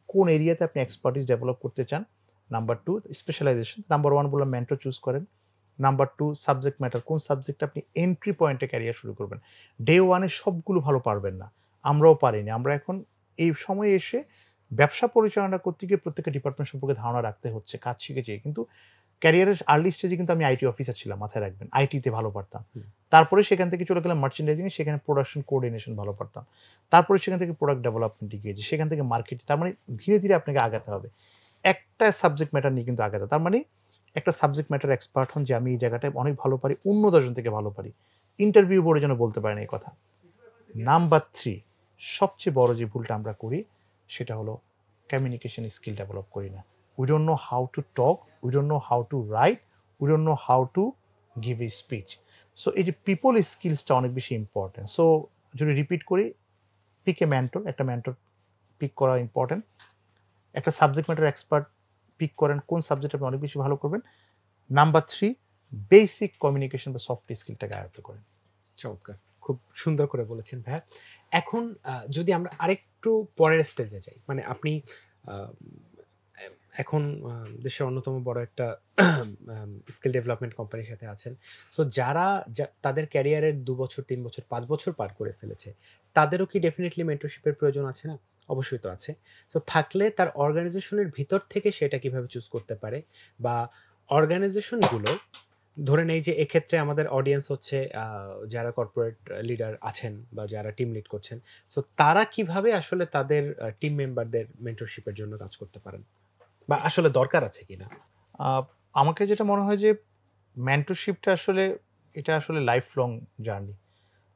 কোন এরিয়াতে আপনি এক্সপার্টিস ডেভেলপ করতে চান। Number 2 specialisation. নাম্বার 1 বললাম মেন্টর চুজ করেন। Number 2 subject matter. কোন সাবজেক্টে আপনি এন্ট্রি পয়েন্টে ক্যারিয়ার শুরু করবেন। ডে 1 এ সবগুলো ভালো পারবেন না। আমরাও পারিনি। আমরা এখন এই সময়ে এসে ব্যবসা পরিচালনা করতে গিয়ে প্রত্যেকটা ডিপার্টমেন্ট সম্পর্কে ধারণা রাখতে হচ্ছে। কাজ শিখেছি। কিন্তু ক্যারিয়ারের আর্লি স্টেজে কিন্তু আমি আইটি অফিসার ছিলাম, মাথায় রাখবেন। আইটিতে ভালো পারতাম।
হুম।
তারপরে সেখান থেকে চলে গেলাম মার্চেন্ডাইজিং এ, সেখানে প্রোডাকশন কোঅর্ডিনেশন ভালো পারতাম। তারপরে সেখান থেকে প্রোডাক্ট ডেভেলপমেন্ট এ গিয়েছি। সেখান থেকে মার্কেটিং। তার মানে ধীরে আপনাকে আগাতে হবে। একটা সাবজেক্ট ম্যাটার নিয়ে কিন্তু আগাতে। তার মানে একটা সাবজেক্ট ম্যাটার এক্সপার্ট হন যে আমি এই জায়গাটায় অনেক ভালো পারি, অন্য ১০ জন থেকে ভালো পারি। ইন্টারভিউ বোর্ডে যেন বলতে পারেন এই কথা। নাম্বার 3 সবচেয়ে বড় যে ভুলটা আমরা করি সেটা হলো কমিউনিকেশন স্কিল ডেভেলপ করি না। We don't know how to talk, we don't know how to right, we don't know how to give a speech. So এই যে পিপল স্কিলসটা অনেক বেশি ইম্পোর্টেন্ট। সো যদি রিপিট করি, পিক এ মেন্টর, একটা মেন্টর পিক করা ইম্পোর্টেন্ট। একটা সাবজেক্ট ম্যাটার এক্সপার্ট পিক করেন কোন সাবজেক্টে আপনি অনেক বেশি ভালো করবেন। নাম্বার 3 বেসিক কমিউনিকেশন বা সফট স্কিলটাকে আয়ত্ত করেন।
চমৎকার। খুব সুন্দর করে বলেছেন ভাইয়া। এখন যদি আমরা আরেকটু পরের স্টেজে যাই, মানে আপনি আ এখন দেশের অন্যতম বড় একটা স্কিল ডেভেলপমেন্ট কোম্পানির সাথে আছেন। সো যারা তাদের ক্যারিয়ারের ২ বছর, ৩ বছর, ৫ বছর পার করে ফেলেছে, তাদেরও কি ডেফিনিটলি মেন্টরশিপের প্রয়োজন আছে না? অবশ্যই তো আছে। সো থাকলে তার অর্গানাইজেশনের ভিতর থেকে সেটা কিভাবে চুজ করতে পারে? বা অর্গানাইজেশনগুলো ধরে নেই যে এক্ষেত্রে আমাদের অডিয়েন্স হচ্ছে যারা কর্পোরেট লিডার আছেন বা যারা টিম লিড করছেন। সো তারা কিভাবে আসলে তাদের টিম মেম্বারদের মেন্টরশিপের জন্য কাজ করতে পারেন? বা আসলে দরকার আছে কিনা?
আহ, আমাকে যেটা মনে হয় যে মেন্টরশিপটা আসলে এটা আসলে লাইফ লং জার্নি।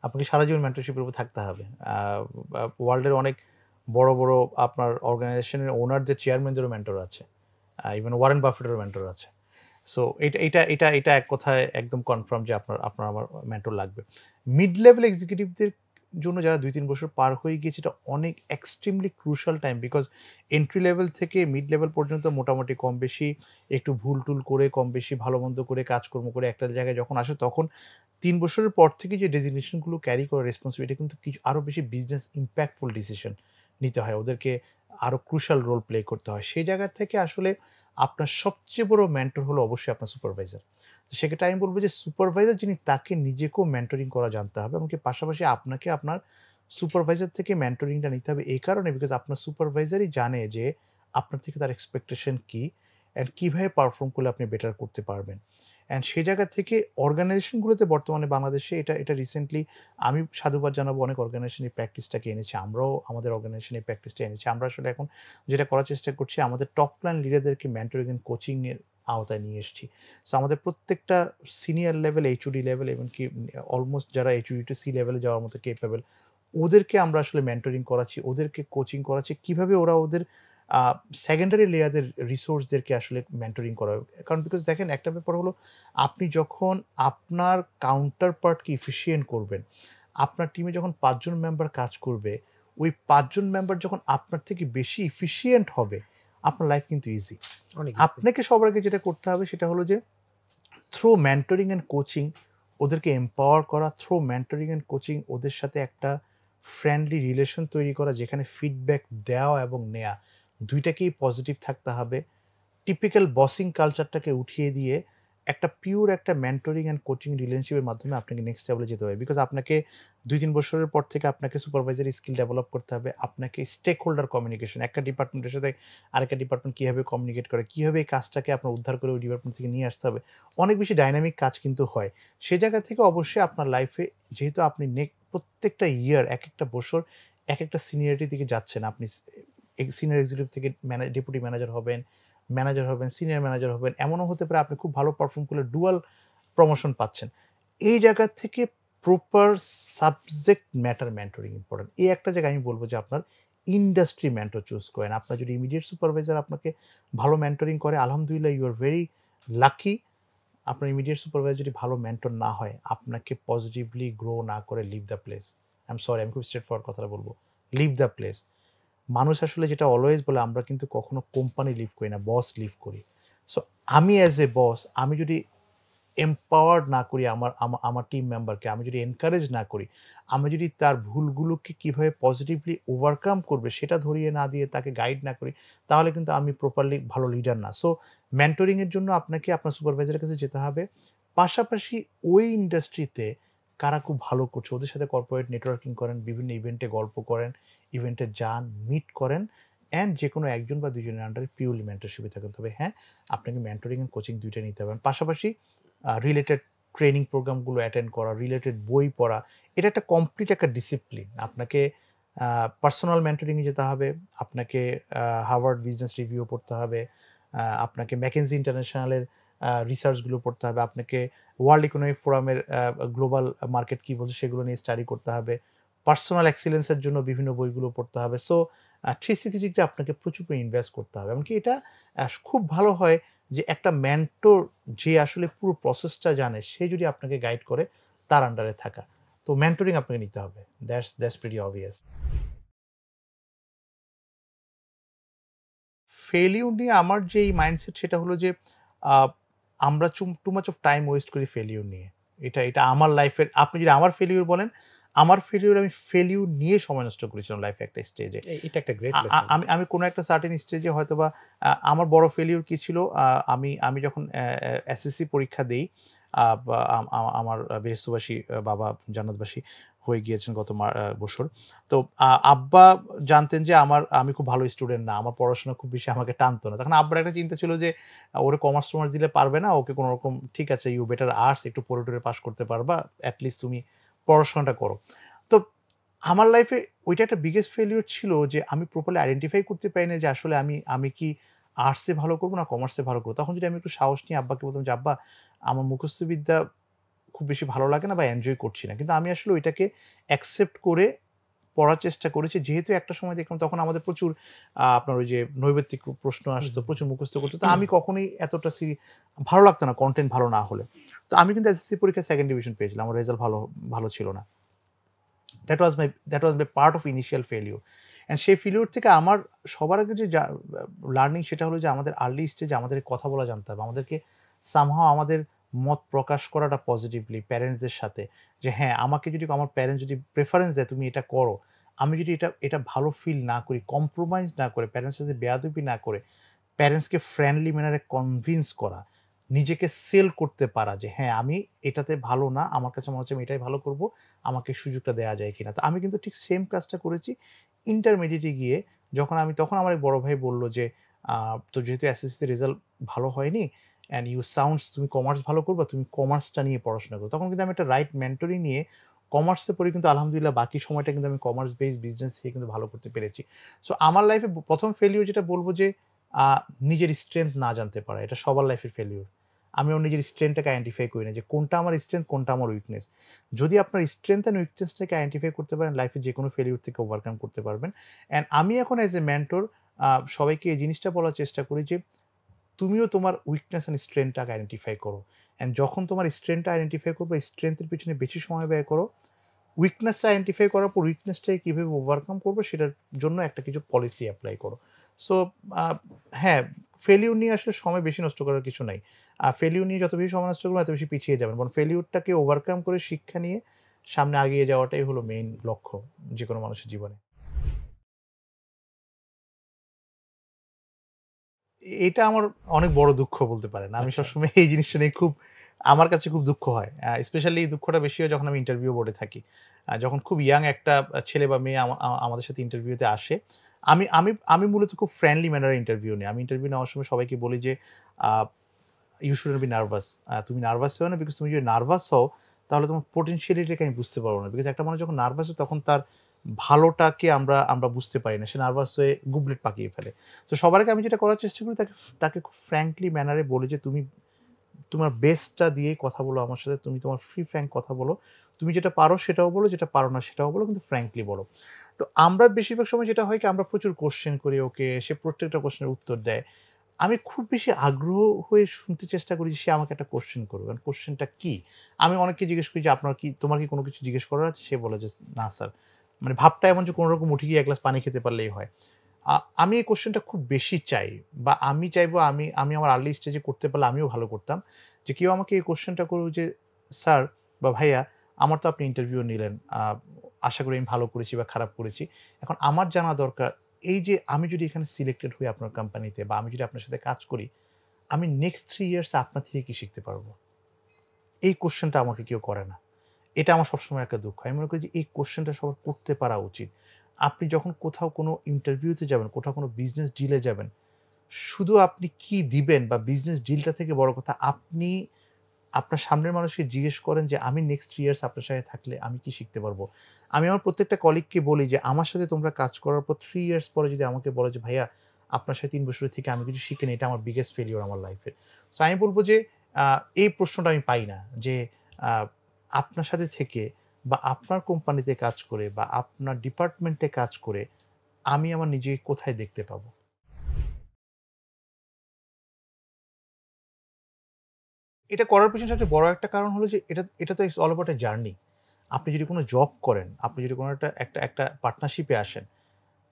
আপনাকে সারা জীবন মেন্টরশিপের উপর থাকতে হবে। ওয়ার্ল্ডের অনেক বড় বড় আপনার অর্গানাইজেশনের ওনারদের চেয়ারম্যানদেরও মেন্টর আছে, ইভেন ওয়ারেন বাফেটেরও মেন্টর আছে। সো এটা এক কথায় একদম কনফার্ম যে আপনার আপনার আমার মেন্টর লাগবে। মিড লেভেল এক্সিকিউটিভদের জন্য যারা ২-৩ বছর পার হয়ে গিয়েছে এটা অনেক extremely crucial time, because entry level থেকে মিড লেভেল পর্যন্ত মোটামুটি কম বেশি একটু ভুল-টুল করে, কম বেশি ভালো-মন্দ করে, কাজকর্ম করে একটা জায়গায় যখন আসে তখন ৩ বছরের পর থেকে যে ডেজিগনেশন গুলো ক্যারি করার রেসপন্সিবিলিটি কিন্তু কিছু আরো বেশি বিজনেস ইমপ্যাক্টফুল ডিসিশন নিতে হয়। ওদেরকে আরো ক্রুশাল রোল প্লে করতে হয়। সেই জায়গা থেকে আসলে আপনার সবচেয়ে বড় মেন্টর হলো অবশ্যই আপনার সুপারভাইজার। তো সেক্ষেত্রে আমি বলব যে সুপারভাইজার যিনি তাকে নিজেকেও মেন্টরিং করা জানতে হবে। এমনকি পাশাপাশি আপনাকে আপনার সুপারভাইজার থেকে মেন্টরিংটা নিতে হবে এই কারণে বিকজ আপনার সুপারভাইজারই জানে যে আপনার থেকে তার এক্সপেকটেশন কি অ্যান্ড কিভাবে পারফর্ম করলে আপনি বেটার করতে পারবেন। অ্যান্ড সেই জায়গা থেকে অর্গানাইজেশনগুলোতে বর্তমানে বাংলাদেশে এটা রিসেন্টলি আমি সাধুবাদ জানাবো অনেক অর্গানাইজেশন এই প্র্যাকটিসটাকে এনেছে। আমরাও আমাদের অর্গানাইজেশন এই প্র্যাকটিসটা এনেছি। আমরা আসলে এখন যেটা করার চেষ্টা করছি আমাদের টপ প্ল্যান লিডারদেরকে মেন্টরিং এন্ড কোচিং এর আওতায় নিয়ে এসেছি। সো আমাদের প্রত্যেকটা সিনিয়র লেভেল, এইচওডি লেভেল এমনকি অলমোস্ট যারা এইচওডি টু সি লেভেলে যাওয়ার মতো ক্যাপেবল ওদেরকে আমরা আসলে মেন্টরিং করাচ্ছি, ওদেরকে কোচিং করাচ্ছি কিভাবে ওরা ওদের আ সেকেন্ডারি লেয়ারদের রিসোর্সদেরকে আসলে মেন্টরিং করা হবে। কারণ বিকজ দেখেন একটা ব্যাপার হলো আপনি যখন আপনার কাউন্টার পার্টকে এফিশিয়েন্ট করবেন, আপনার টিমে যখন ৫ জন মেম্বার কাজ করবে, ওই ৫ জন মেম্বার যখন আপনার থেকে বেশি এফিশিয়েন্ট হবে, আপনার লাইফ কিন্তু ইজি।
অনেক ইজি।
আপনাকে সবার আগে যেটা করতে হবে সেটা হলো যে থ্রু মেন্টরিং অ্যান্ড কোচিং ওদেরকে এম্পাওয়ার করা, থ্রু মেন্টরিং অ্যান্ড কোচিং ওদের সাথে একটা ফ্রেন্ডলি রিলেশন তৈরি করা যেখানে ফিডব্যাক দেওয়া এবং নেয়া ২ টাকেই পজিটিভ থাকতে হবে। টিপিক্যাল বসিং কালচারটাকে উঠিয়ে দিয়ে একটা পিওর একটা মেন্টরিং অ্যান্ড কোচিং রিলেশনশিপের মাধ্যমে আপনাকে নেক্সট লেভেলে যেতে হবে। বিকজ আপনাকে ২-৩ বছরের পর থেকে আপনাকে সুপারভাইজারি স্কিল ডেভেলপ করতে হবে। আপনাকে স্টেক হোল্ডার কমিউনিকেশন একটা ডিপার্টমেন্টের সাথে আরেকটা ডিপার্টমেন্ট কিভাবে কমিউনিকেট করে, কিভাবে এই কাজটাকে আপনার উদ্ধার করে ওই ডিপার্টমেন্ট থেকে নিয়ে আসতে হবে। অনেক বেশি ডাইনামিক কাজ কিন্তু হয়। সে জায়গা থেকে অবশ্যই আপনার লাইফে যেহেতু আপনি প্রত্যেকটা ইয়ার একেকটা বছর একেকটা সিনিয়রিটির দিকে যাচ্ছেন। আপনি সিনিয়র এক্সিকিউটিভ থেকে ডেপুটি ম্যানেজার হবেন, সিনিয়র ম্যানেজার হবেন। এমনও হতে পারে আপনি খুব ভালো পারফর্ম করলে ডুয়াল প্রমোশন পাচ্ছেন। এই জায়গা থেকে proper subject matter mentoring important. এই একটা জায়গায় আমি বলব যে আপনার ইন্ডাস্ট্রি মেন্টর চুজ করেন। আপনার যদি ইমিডিয়েট সুপারভাইজার আপনাকে ভালো মেন্টরিং করে আলহামদুলিল্লাহ ইউ আর ভেরি লাকি। আপনার ইমিডিয়েট সুপারভাইজার যদি ভালো মেন্টর না হয়, আপনাকে পজিটিভলি গ্রো না করে leave the place. I am sorry আমি খুব স্ট্রেট ফরওয়ার্ড কথাটা বলব। Leave the place. মানুষ আসলে যেটা অলওয়েজ বলে আমরা কিন্তু কখনো কোম্পানি লিভ করি না, বস লিভ করি। সো আমি অ্যাজ এ বস আমি যদি এম্পাওয়ার্ড না করি আমার টিম মেম্বারকে, আমি যদি এনকারেজ না করি, আমি যদি তার ভুলগুলোকে কিভাবে পজিটিভলি ওভারকাম করবে সেটা ধরিয়ে না দিয়ে তাকে গাইড না করি, তাহলে কিন্তু আমি প্রপারলি ভালো লিডার না। সো মেন্টরিং এর জন্য আপনাকে আপনার সুপারভাইজারের কাছে যেতে হবে। পাশাপাশি ওই ইন্ডাস্ট্রিতে কারা খুব ভালো করছে ওদের সাথে কর্পোরেট নেটওয়ার্কিং করেন, বিভিন্ন ইভেন্টে গল্প করেন, ইভেন্টে যান, মিট করেন অ্যান্ড যেকোনো ১ জন বা ২ জনের আন্ডারে পিওরলি মেন্টরশিপে থাকেন। তবে হ্যাঁ, আপনাকে মেন্টরিং এন্ড কোচিং ২ টাই নিতে হবে। পাশাপাশি রিলেটেড ট্রেনিং প্রোগ্রামগুলো অ্যাটেন্ড করা, রিলেটেড বই পড়া, এটা একটা কমপ্লিট একটা ডিসিপ্লিন। আপনাকে পার্সোনাল মেন্টরিং এ যেতে হবে, আপনাকে হার্ভার্ড বিজনেস রিভিউ পড়তে হবে, আপনাকে ম্যাকেনজি ইন্টারন্যাশনালের রিসার্চগুলো পড়তে হবে, আপনাকে ওয়ার্ল্ড ইকোনমিক ফোরামের গ্লোবাল মার্কেট কি বলছে সেগুলো নিয়ে স্টাডি করতে হবে। পার্সোনাল এক্সিলেন্স এর জন্য বিভিন্ন বইগুলো পড়তে হবে। সো 360 ডিগ্রি আপনাকে প্রচুর ইনভেস্ট করতে হবে। এমনকি এটা খুব ভালো হয় যে একটা মেন্টর যে আসলে পুরো প্রসেসটা জানে সে যদি আপনাকে গাইড করে তার আন্ডারে থাকা। তো মেন্টরিং আপনাকে নিতে হবে। That's pretty obvious. ফেইলিউর নিয়ে আমার যেই মাইন্ডসেট সেটা হলো যে আ আমরা too much of time waste করি ফেইলিউর নিয়ে। এটা আমার লাইফের আপনি যদি আমার ফেইলিউর বলেন, আমার আমি ফেলিউর নিয়ে সময় নষ্ট করেছিলাম লাইফে একটা স্টেজে।
এটা একটা গ্রেট
আ আ
লেসন।
আমি আমি কোনো একটা সার্টেন স্টেজে হয়তোবা আমার বড় ফেলিউর কি ছিল? আমি আমি যখন এসএসসি পরীক্ষা দেই, বা আমার বেহেশতবাসী বাবা জান্নাতবাসী হয়ে গিয়েছেন গত বছর। তো আব্বা জানতেন যে আমি খুব ভালো স্টুডেন্ট না। আমার পড়াশোনা খুব বেশি আমাকে টানতো না। তখন আব্বার একটা চিন্তা ছিল যে ওরে কমার্স-টমার্স দিলে পারবে না। ওকে কোনরকম ঠিক আছে, ইউ বেটার আর্টস, একটু পড়ে-টরে পাস করতে পারবা। এট লিস্ট তুমি পড়াশোনাটা করো। তো আমার লাইফে ওইটা একটা বিগেস্ট ফেইলিউর ছিল যে আমি প্রপারলি আইডেন্টিফাই করতে পারি না যে আসলে আমি কি আর্টসে ভালো করব না কমার্সে ভালো করব। তখন যদি আমি একটু সাহস নিয়ে আব্বাকে বলতাম যে, "আব্বা, আমার মুখস্থ বিদ্যা খুব বেশি ভালো লাগে না বা এনজয় করছি না।" কিন্তু আমি আসলে ওইটাকে অ্যাকসেপ্ট করে পড়ার চেষ্টা করেছি। যেহেতু একটা সময় দেখলাম তখন আমাদের প্রচুর আপনার ওই যে নৈবেত্তিক প্রশ্ন
হুম,
আসতো,
হুম,
প্রচুর মুখস্থ করত। তো আমি কখনোই এতটা ভালো লাগতো না কনটেন্ট ভালো না হলে। তো আমি কিন্তু এসএসসি পরীক্ষায় 2nd ডিভিশন পেয়েছিলাম। আমার রেজাল্ট ভালো ছিল না। That was my part of initial failure. And সেই ফেইলিউর থেকে আমার সবার আগে যে লার্নিং সেটা হলো যে আমাদের আর্লি স্টেজে আমাদের কথা বলা জানতে হবে। আমাদেরকে সামহাউ আমাদের মত প্রকাশ করাটা পজিটিভলি প্যারেন্টসদের সাথে, যে হ্যাঁ, আমাকে যদি আমার প্যারেন্টস যদি প্রেফারেন্স দেয় তুমি এটা করো। আমি যদি এটা ভালো ফিল না করি, কম্প্রোমাইজ না করে, প্যারেন্টস এর সাথে বেয়াদবি না করে প্যারেন্টসকে ফ্রেন্ডলি ম্যানারে কনভিন্স করা, নিজেকে সেল করতে পারা যে হ্যাঁ, আমি এটাতে ভালো না, আমার কাছে মনে হচ্ছে আমি এটাই ভালো করব, আমাকে সুযোগটা দেয়া যায় কিনা। তো আমি কিন্তু ঠিক সেম কাজটা করেছি ইন্টারমিডিয়েটে গিয়ে। তখন আমার এক বড় ভাই বলল যে, "তোর যেহেতু এসএসসিতে রেজাল্ট ভালো হয়নি অ্যান্ড ইউ সাউন্ডস তুমি কমার্স ভালো করবা, তুমি কমার্সটা নিয়ে পড়াশোনা করো।" তখন কিন্তু আমি একটা রাইট মেন্টরি নিয়ে কমার্সে পড়ি, কিন্তু আলহামদুলিল্লাহ বাকি সময়টা কিন্তু আমি কমার্স বেসড বিজনেস থেকে কিন্তু ভালো করতে পেরেছি। সো আমার লাইফে ১ম ফেইলিউর যেটা বলব যে আ নিজের স্ট্রেংথ না জানতে পারা। এটা সবার লাইফের ফেইলিউর। আমি আমার নিজের স্ট্রেংথটাকে আইডেন্টিফাই করি না যে কোনটা আমার স্ট্রেংথ, কোনটা আমার উইকনেস। যদি আপনার স্ট্রেংথ অ্যান্ড উইকনেসটাকে আইডেন্টিফাই করতে পারেন, লাইফে যেকোনো ফেইলিউর থেকে ওভারকাম করতে পারবেন। অ্যান্ড আমি এখন এজ এ মেন্টর আ সবাইকে এই জিনিসটা বলার চেষ্টা করি যে, তুমিও তোমার উইকনেস অ্যান্ড স্ট্রেংথটাকে আইডেন্টিফাই করো। অ্যান্ড যখন তোমার স্ট্রেংথটা আইডেন্টিফাই করবে, স্ট্রেংথের পেছনে বেশি সময় ব্যয় করো। উইকনেসটা আইডেন্টিফাই করার পর উইকনেসটাকে কিভাবে ওভারকাম করবো সেটার জন্য একটা কিছু পলিসি এপ্লাই করো। সো আ হ্যাঁ, ফেইলিউর নিয়ে আসলে সময় বেশি নষ্ট করার কিছু নাই। ফেইলিউর নিয়ে যত বেশি সময় নষ্ট করবেন, এত বেশি পিছিয়ে যাবেন। বরং ফেইলিউরটাকে ওভারকাম করে শিক্ষা নিয়ে সামনে এগিয়ে যাওয়াটাই হলো মেইন লক্ষ্য যেকোনো মানুষের জীবনে। এটা আমার অনেক বড় দুঃখ বলতে পারেন। আমি
আচ্ছা।
সবসময় এই জিনিসটা নিয়ে আমার কাছে খুব দুঃখ হয়। স্পেশালি এই দুঃখটা বেশি হয় যখন আমি ইন্টারভিউ বোর্ডে থাকি। যখন খুব ইয়াং একটা ছেলে বা মেয়ে আমাদের সাথে ইন্টারভিউতে আসে। আমি আমি আমি মূলত খুব ফ্রেন্ডলি ম্যানারে ইন্টারভিউ নেই। আমি ইন্টারভিউ নেওয়ার সময় সবাইকে বলি যে, আ "ইউ শুডন্ট বি নার্ভাস।" তুমি নার্ভাস হইও না, বিকজ তুমি যদি নার্ভাস হও তাহলে তোমার পটেনশিয়ালিটিকে আমি বুঝতে পারব না। বিকজ একটা মানুষ যখন নার্ভাস হয় তখন তার ভালোটাকে আমরা আমরা বুঝতে পারি না। সে নার্ভাস হয়ে গুবলেট পাকিয়ে ফেলে। তো সবার আগে আমি যেটা করার চেষ্টা করি, তাকে খুব ফ্র্যাঙ্কলি ম্যানারে বলি যে, "তুমি তোমার বেস্টটা দিয়েই কথা বলো আমার সাথে। তুমি তোমার ফ্রি ফ্র্যাঙ্ক কথা বলো। তুমি যেটা পারো সেটাও বলো, যেটা পারো না সেটাও বলো, কিন্তু ফ্র্যাঙ্কলি বলো।" তো আমরা বেশিরভাগ সময় যেটা হয় কি, আমরা প্রচুর কোয়েশ্চেন করি ওকে। সে প্রত্যেকটা কোয়েশ্চেনের উত্তর দেয়। আমি খুব বেশি আগ্রহ হয়ে শুনতে চেষ্টা করি যে সে আমাকে একটা কোয়েশ্চেন করবে। কারণ কোয়েশ্চেনটা কি? আমি অনেককে জিজ্ঞেস করি যে, তোমার কি কোনো কিছু জিজ্ঞেস করার আছে?" সে বলে যে, "না স্যার।" মানে ভাবটা এমন যে কোনরকম উঠে গিয়ে ১ গ্লাস পানি খেতে পারলেই হয়। আমি এই কোয়েশ্চেনটা খুব বেশি চাই, বা আমি চাইবো আমি আমি আমার আর্লি স্টেজে করতে পারলে আমিও ভালো করতাম। যে কেউ আমাকে এই কোয়েশ্চেনটা করুক যে, "স্যার বা ভাইয়া, আমার তো আপনি ইন্টারভিউ নিলেন। আশা করি আমি ভালো করেছি বা খারাপ করেছি। এখন আমার জানা দরকার, এই যে আমি যদি এখানে সিলেক্টেড হই আপনার কোম্পানিতে, বা আমি যদি আপনার সাথে কাজ করি, আমি নেক্সট 3 ইয়ার্স এ আপনার থেকে কি শিখতে পারবো?" এই কোয়েশ্চেনটা আমাকে কেউ করে না। এটা আমার সবসময় একটা দুঃখ। আমি মনে করি যে এই কোয়েশ্চেনটা সবার করতে পারা উচিত। আপনি যখন কোথাও কোনো ইন্টারভিউতে যাবেন, কোথাও কোনো বিজনেস ডিলে যাবেন, শুধু আপনি কি দিবেন বা বিজনেস ডিলটা থেকে বড় কথা, আপনি আপনার সামনের মানুষকে জিজ্ঞেস করেন যে, "আমি নেক্সট 3 ইয়ার্স আপনার সাথে থাকলে আমি কি শিখতে পারবো?" আমি আমার প্রত্যেকটা কলিগকে বলি যে, "আমার সাথে তোমরা কাজ করার পর 3 ইয়ার্স পরে যদি আমাকে বলো যে, 'ভাইয়া, আপনার সাথে ৩ বছর থেকে আমি কিছু শিখিনি', এটা আমার বিগেস্ট ফেইলিউর আমার লাইফের।" সো আমি বলব যে, আ এই প্রশ্নটা আমি পাই না যে, আ আপনার সাথে থেকে বা আপনার কোম্পানিতে কাজ করে বা আপনার ডিপার্টমেন্টে কাজ করে আমি আমার নিজেকে কোথায় দেখতে পাবো? এটা করার পেছনে সবচেয়ে বড় একটা কারণ হলো যে এটা তো it's all about a journey. আপনি যদি কোন জব করেন, আপনি যদি কোন একটা পার্টনারশিপ এ আসেন,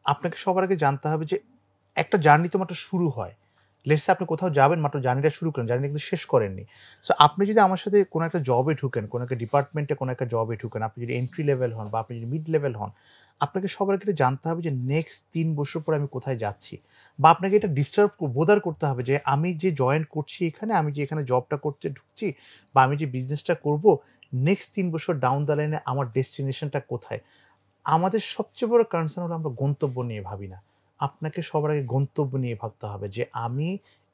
আপনাকে সবার আগে জানতে হবে যে একটা জার্নি তো মাত্র শুরু হয়। লেটস সে আপনি কোথাও যাবেন, মাত্র জার্নিটা শুরু করেন, জার্নিটা কিন্তু শেষ করেননি। সো আপনি যদি আমার সাথে কোনো একটা জবে ঢুকেন, কোনো একটা ডিপার্টমেন্টে কোনো একটা জবে ঢুকেন, আপনি যদি এন্ট্রি লেভেল হন বা আপনি যদি মিড লেভেল হন, আপনাকে সবার আগে এটা জানতে হবে যে নেক্সট ৩ বছর পরে আমি কোথায় যাচ্ছি। বা আপনাকে এটা বোদার করতে হবে যে আমি যে জয়েন করছি এখানে, আমি যে এখানে জবটা করতে ঢুকছি বা আমি যে বিজনেসটা করব, নেক্সট ৩ বছর ডাউন দ্য লাইনে আমার ডেস্টিনেশনটা কোথায়? আমাদের সবচেয়ে বড় কনসার্ন হলো আমরা গন্তব্য নিয়ে ভাবি না। আপনাকে সবার আগে গন্তব্য নিয়ে ভাবতে হবে যে আমি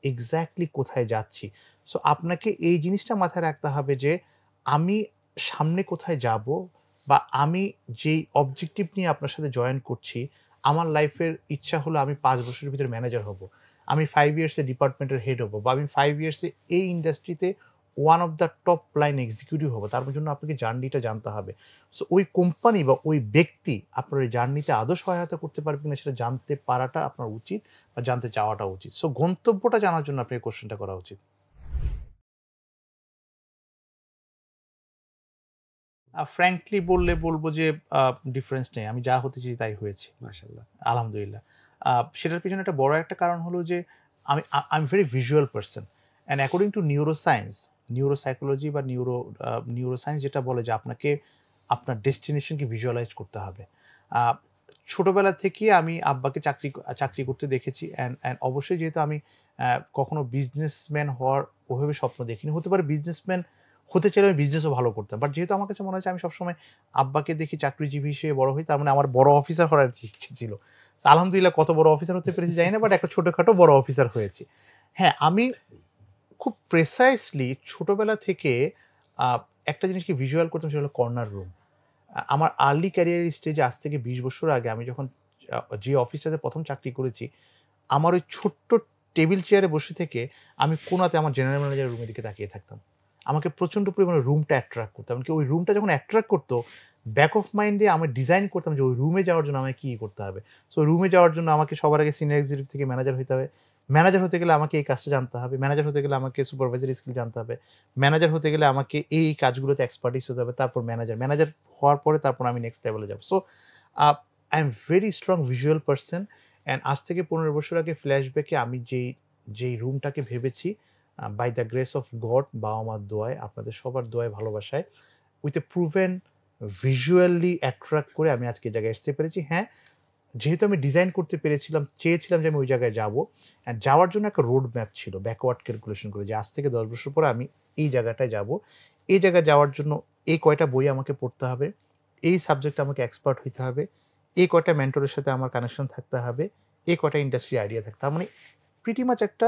এক্সাক্টলি কোথায় যাচ্ছি। সো আপনাকে এই জিনিসটা মাথায় রাখতে হবে যে আমি সামনে কোথায় যাবো বা আমি যেই অবজেক্টিভ নিয়ে আপনার সাথে জয়েন করছি, আমার লাইফের ইচ্ছা হলো আমি ৫ বছরের ভিতরে ম্যানেজার হবো। আমি ৫ ইয়ার্স এ ডিপার্টমেন্টের হেড হবো বা আমি ৫ ইয়ার্স এ এই ইন্ডাস্ট্রিতে one of the top line executive হবো। তার জন্য আপনাকে জার্নিটা জানতে হবে। সো ওই কোম্পানি বা ওই ব্যক্তি আপনার ওই জার্নিতে আদৌ সহায়তা করতে পারবে কিনা সেটা জানতে পারাটা আপনার উচিত বা জানতে চাওয়াটা উচিত। সো গন্তব্যটা জানার জন্য আপনার এই কোয়েশ্চেনটা করা উচিত। ফ্র্যাঙ্কলি বললে বলব যে আ ডিফারেন্স নেই। আমি যা হতে চেয়েছি তাই হয়েছি।
মাশাআল্লাহ।
আলহামদুলিল্লাহ। সেটার পেছনে একটা বড় একটা কারণ হলো যে I am very visual person and according to neuroscience, neuropsychology বা নিউরোসায়েন্স যেটা বলে যে আপনাকে আপনার ডেস্টিনেশনকে ভিজুয়ালাইজ করতে হবে। আ ছোটবেলা থেকেই আমি আব্বাকে চাকরি করতে দেখেছি অ্যান্ড অবশ্যই যেহেতু আমি কখনো বিজনেসম্যান হওয়ার ওভাবে স্বপ্ন দেখিনি। হতে পারে বিজনেসম্যান হতে চাইলে আমি বিজনেসও ভালো করতাম। বাট যেহেতু আমার কাছে মনে হয়েছে আমি সবসময় আব্বাকে দেখি চাকরিজীবী হিসেবে বড় হই, তার মানে আমার বড় অফিসার হওয়ার ইচ্ছে ছিল। আলহামদুলিল্লাহ কত বড় অফিসার হতে পেরেছি জানি না, বাট একটা ছোটখাটো বড় অফিসার হয়েছি। হ্যাঁ, আমি খুব প্রিসাইজলি ছোটবেলা থেকে আ একটা জিনিসকে ভিজুয়াল করতাম, সেটা হলো কর্নার রুম। আমার আর্লি ক্যারিয়ার স্টেজে আজ থেকে ২০ বছর আগে আমি যখন যে অফিসটাতে ১ম চাকরি করেছি, আমার ওই ছোট্ট টেবিল চেয়ারে বসে থেকে আমি কোণাতে আমার জেনারেল ম্যানেজারের রুমের দিকে তাকিয়ে থাকতাম। আমাকে প্রচন্ড পরিমাণে রুমটা অ্যাট্রাক্ট করতো। এমনকি ওই রুমটা যখন অ্যাট্রাক্ট করতো, ব্যাক অফ মাইন্ডে আমি ডিজাইন করতাম যে ওই রুমে যাওয়ার জন্য আমায় কি করতে হবে। সো রুমে যাওয়ার জন্য আমাকে সবার আগে সিনিয়র এক্সিকিউটিভ থেকে ম্যানেজার হইতে হবে। ম্যানেজার হতে গেলে আমাকে এই কাজটা জানতে হবে। ম্যানেজার হতে গেলে আমাকে সুপারভাইজারি স্কিল জানতে হবে। ম্যানেজার হতে গেলে আমাকে এই কাজগুলোতে এক্সপার্টিস হতে হবে। তারপর ম্যানেজার। ম্যানেজার হওয়ার পরে তারপর আমি নেক্সট লেভেলে যাব। So a I am very strong visual person and আজ থেকে ১৫ বছর আগে ফ্ল্যাশব্যাকে আমি যেই রুমটাকে ভেবেছি, by the grace of God, বাবা-মার দোয়ায়, আপনাদের সবার দোয়ায়, ভালোবাসায়, with a proven visually attract করে আমি আজকে এই জায়গায় আসতে পেরেছি। হ্যাঁ, যেহেতু আমি ডিজাইন করতে পেরেছিলাম, চেয়েছিলাম যে আমি ওই জায়গায় যাবো। অ্যান্ড যাওয়ার জন্য একটা রোড ম্যাপ ছিল ব্যাকওয়ার্ড ক্যালকুলেশন করে যে আজ থেকে ১০ বছর পরে আমি এই জায়গাটায় যাবো। এই জায়গায় যাওয়ার জন্য এই কয়টা বই আমাকে পড়তে হবে, এই সাবজেক্টে আমাকে এক্সপার্ট হইতে হবে, এই কয়টা মেন্টরের সাথে আমার কানেকশন থাকতে হবে, এই কয়টা ইন্ডাস্ট্রি আইডিয়া থাকতে, তার মানে প্রিটি মাচ একটা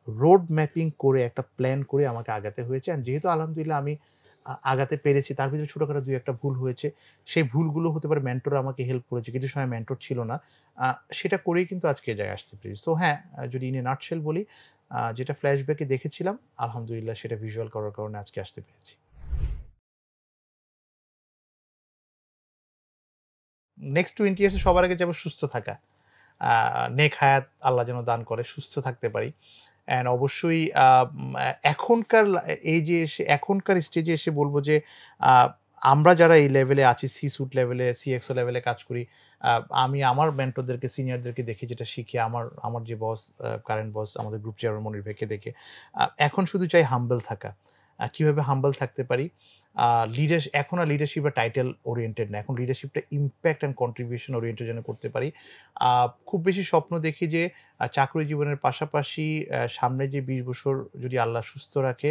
রোড ম্যাপিং করে একটা প্ল্যান করে আমাকে আগাতে হয়েছে। অ্যান্ড যেহেতু আলহামদুলিল্লাহ আমি আগাতে পেরেছি, তার ভিতরে ছোটখাটো ২-১ টা ভুল হয়েছে। সেই ভুলগুলো হতে পারে মেন্টর আমাকে হেল্প করেছে। কিছু সময় মেন্টর ছিল না। আ সেটা করেই কিন্তু আজকে এই জায়গায় আসতে পেরেছি। সো হ্যাঁ, যদি ইন এ নাটশেল বলি, যেটা ফ্ল্যাশব্যাকে দেখেছিলাম, আলহামদুলিল্লাহ সেটা ভিজুয়াল করার কারণে আজকে আসতে পেরেছি। নেক্সট 20 ইয়ার্স এ সবার আগে যাবো সুস্থ থাকা। আ নেক হায়াত আল্লাহ যেন দান করে, সুস্থ থাকতে পারি। অ্যান্ড অবশ্যই এখনকার এইজে এসে, এখনকার স্টেজে এসে বলব যে আ আমরা যারা এই লেভেলে আছি, সি-সুট লেভেলে, CXO লেভেলে কাজ করি, আ আমি আমার মেন্টরদেরকে, সিনিয়রদেরকে দেখে যেটা শিখি, আমার আমার যে বস, কারেন্ট বস, আমাদের গ্রুপ চেয়ারম্যান মনির ভাইকে দেখে, এখন শুধু চাই হাম্বল থাকা। কিভাবে হাম্বল থাকতে পারি? আ এখন আর লিডারশিপ বা টাইটেল ওরিয়েন্টেড না। এখন লিডারশিপটা ইমপ্যাক্ট অ্যান্ড কন্ট্রিবিউশন ওরিয়েন্টেড যেন করতে পারি। আ খুব বেশি স্বপ্ন দেখি যে চাকরি জীবনের পাশাপাশি সামনে যে ২০ বছর যদি আল্লাহ সুস্থ রাখে,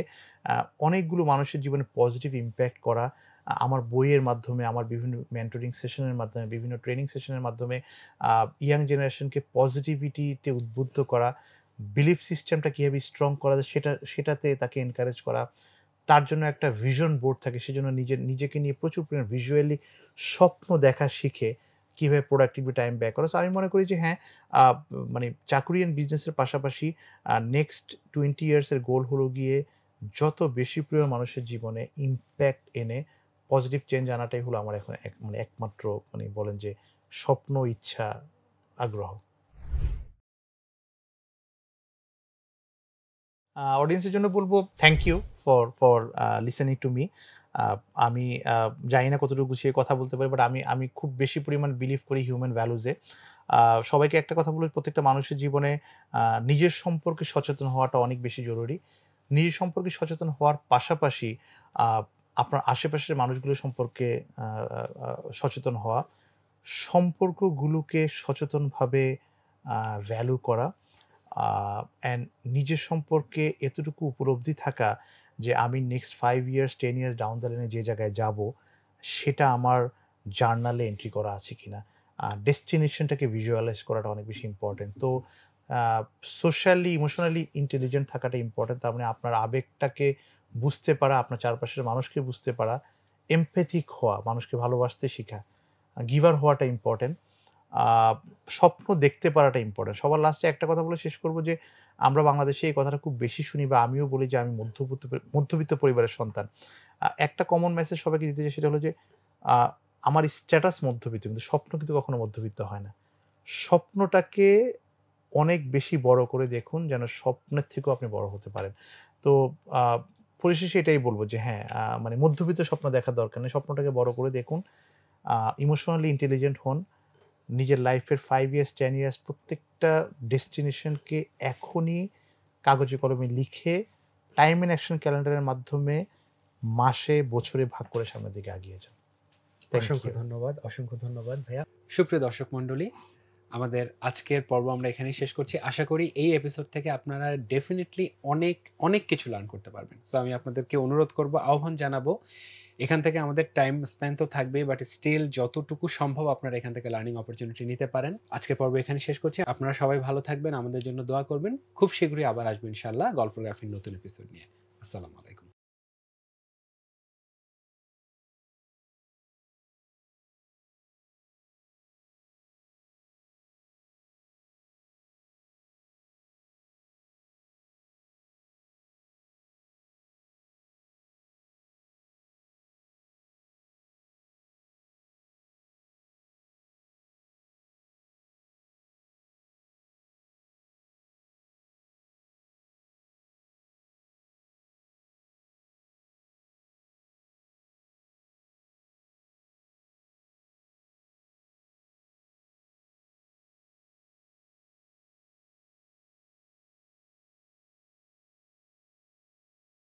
আ অনেকগুলো মানুষের জীবনে পজিটিভ ইমপ্যাক্ট করা। আমার বইয়ের মাধ্যমে, আমার বিভিন্ন মেন্টরিং সেশনের মাধ্যমে, বিভিন্ন ট্রেনিং সেশনের মাধ্যমে আ ইয়াং জেনারেশনকে পজিটিভিটিতে উদ্বুদ্ধ করা, বিলিফ সিস্টেমটা কিভাবে স্ট্রং করা যায় সেটাতে তাকে এনকারেজ করা। তার জন্য একটা ভিশন বোর্ড থাকে। সেজন্য নিজেকে নিয়ে প্রচুর পরিমাণে ভিজুয়ালি স্বপ্ন দেখা শিখে কিভাবে প্রোডাক্টিভলি টাইম ব্যয় করা। সো আমি মনে করি যে হ্যাঁ, আ মানে চাকুরি অ্যান্ড বিজনেসের পাশাপাশি নেক্সট 20 ইয়ার্স এর গোল হলো গিয়ে যত বেশি পরিমাণ মানুষের জীবনে ইমপ্যাক্ট এনে পজিটিভ চেঞ্জ আনাটাই হলো আমার এখন একমাত্র, মানে বলেন যে স্বপ্ন, ইচ্ছা, আগ্রহ। অডিয়েন্সের জন্য বলব thank you for listening to me. আ আমি জানি না কতটুকু গুছিয়ে কথা বলতে পারি, বাট আমি আমি খুব বেশি পরিমাণ বিলিভ করি হিউম্যান ভ্যালুজ এ। সবাইকে একটা কথা বলি, প্রত্যেকটা মানুষের জীবনে নিজের সম্পর্কে সচেতন হওয়াটা অনেক বেশি জরুরি। নিজের সম্পর্কে সচেতন হওয়ার পাশাপাশি আ আপনার আশেপাশের মানুষগুলো সম্পর্কে আ আ সচেতন হওয়া, সম্পর্কগুলোকে সচেতনভাবে ভ্যালু করা, আ অ্যান্ড নিজের সম্পর্কে এতটুকু উপলব্ধি থাকা যে আমি next 5 years 10 years down the লাইনে যে জায়গায় যাবো, সেটা আমার জার্নালে এন্ট্রি করা আছে কিনা। ডেস্টিনেশনটাকে ভিজুয়ালাইজ করাটা অনেক বেশি ইম্পোর্টেন্ট। তো আ সোশ্যালি, ইমোশনালি ইন্টেলিজেন্ট থাকাটা ইম্পোর্টেন্ট। তার মানে আপনার আবেগটাকে বুঝতে পারা, আপনার চারপাশের মানুষকে বুঝতে পারা, এমপ্যাথিক হওয়া, মানুষকে ভালোবাসতে শিখা, গিভার হওয়াটা ইম্পোর্টেন্ট। আ স্বপ্ন দেখতে পারাটা ইম্পোর্টেন্ট। সবার লাস্টে একটা কথা বলে শেষ করব যে, আমরা বাংলাদেশে এই কথাটা খুব বেশি শুনি বা আমিও বলি যে আমি মধ্যবিত্ত পরিবারের সন্তান। একটা কমন মেসেজ সবাইকে দিতে চাই, সেটা হলো যে আ আমার স্ট্যাটাস মধ্যবিত্ত, কিন্তু স্বপ্ন কিন্তু কখনো মধ্যবিত্ত হয় না। স্বপ্নটাকে অনেক বেশি বড় করে দেখুন, যেন স্বপ্নের থেকেও আপনি বড় হতে পারেন। তো আ পরিশেষে এটাই বলব যে হ্যাঁ, মানে মধ্যবিত্ত স্বপ্ন দেখার দরকার নেই। স্বপ্নটাকে বড় করে দেখুন। ইমোশনালি ইন্টেলিজেন্ট হন। নিজের লাইফের 5 ইয়ার্স 10 ইয়ার্স প্রত্যেকটা ডেস্টিনেশনকে এখনই কাগজে কলমে লিখে টাইম অ্যান্ড অ্যাকশন ক্যালেন্ডারের মাধ্যমে মাসে, বছরে ভাগ করে সামনের দিকে এগিয়ে যান। থ্যাংক
অসংখ্য
ইউ।
ধন্যবাদ, অসংখ্য ধন্যবাদ ভাইয়া। সুপ্রিয় দর্শক মণ্ডলী, আমাদের আজকের পর্ব আমরা এখানেই শেষ করছি। আশা করি এই এপিসোড থেকে আপনারা ডেফিনিটলি অনেক, অনেক কিছু লার্ন করতে পারবেন। সো আমি আপনাদেরকে অনুরোধ করব, আহ্বান জানাবো, এখান থেকে আমাদের টাইম স্প্যান তো থাকবেই, বাট স্টিল যতটুকু সম্ভব আপনারা এখান থেকে লার্নিং অপরচুনিটি নিতে পারেন। আজকের পর্ব এখানে শেষ করছি। আপনারা সবাই ভালো থাকবেন, আমাদের জন্য দোয়া করবেন। খুব শীঘ্রই আবার আসবো ইনশাআল্লাহ গল্পগ্রাফির নতুন এপিসোড নিয়ে। আসসালামু আলাইকুম।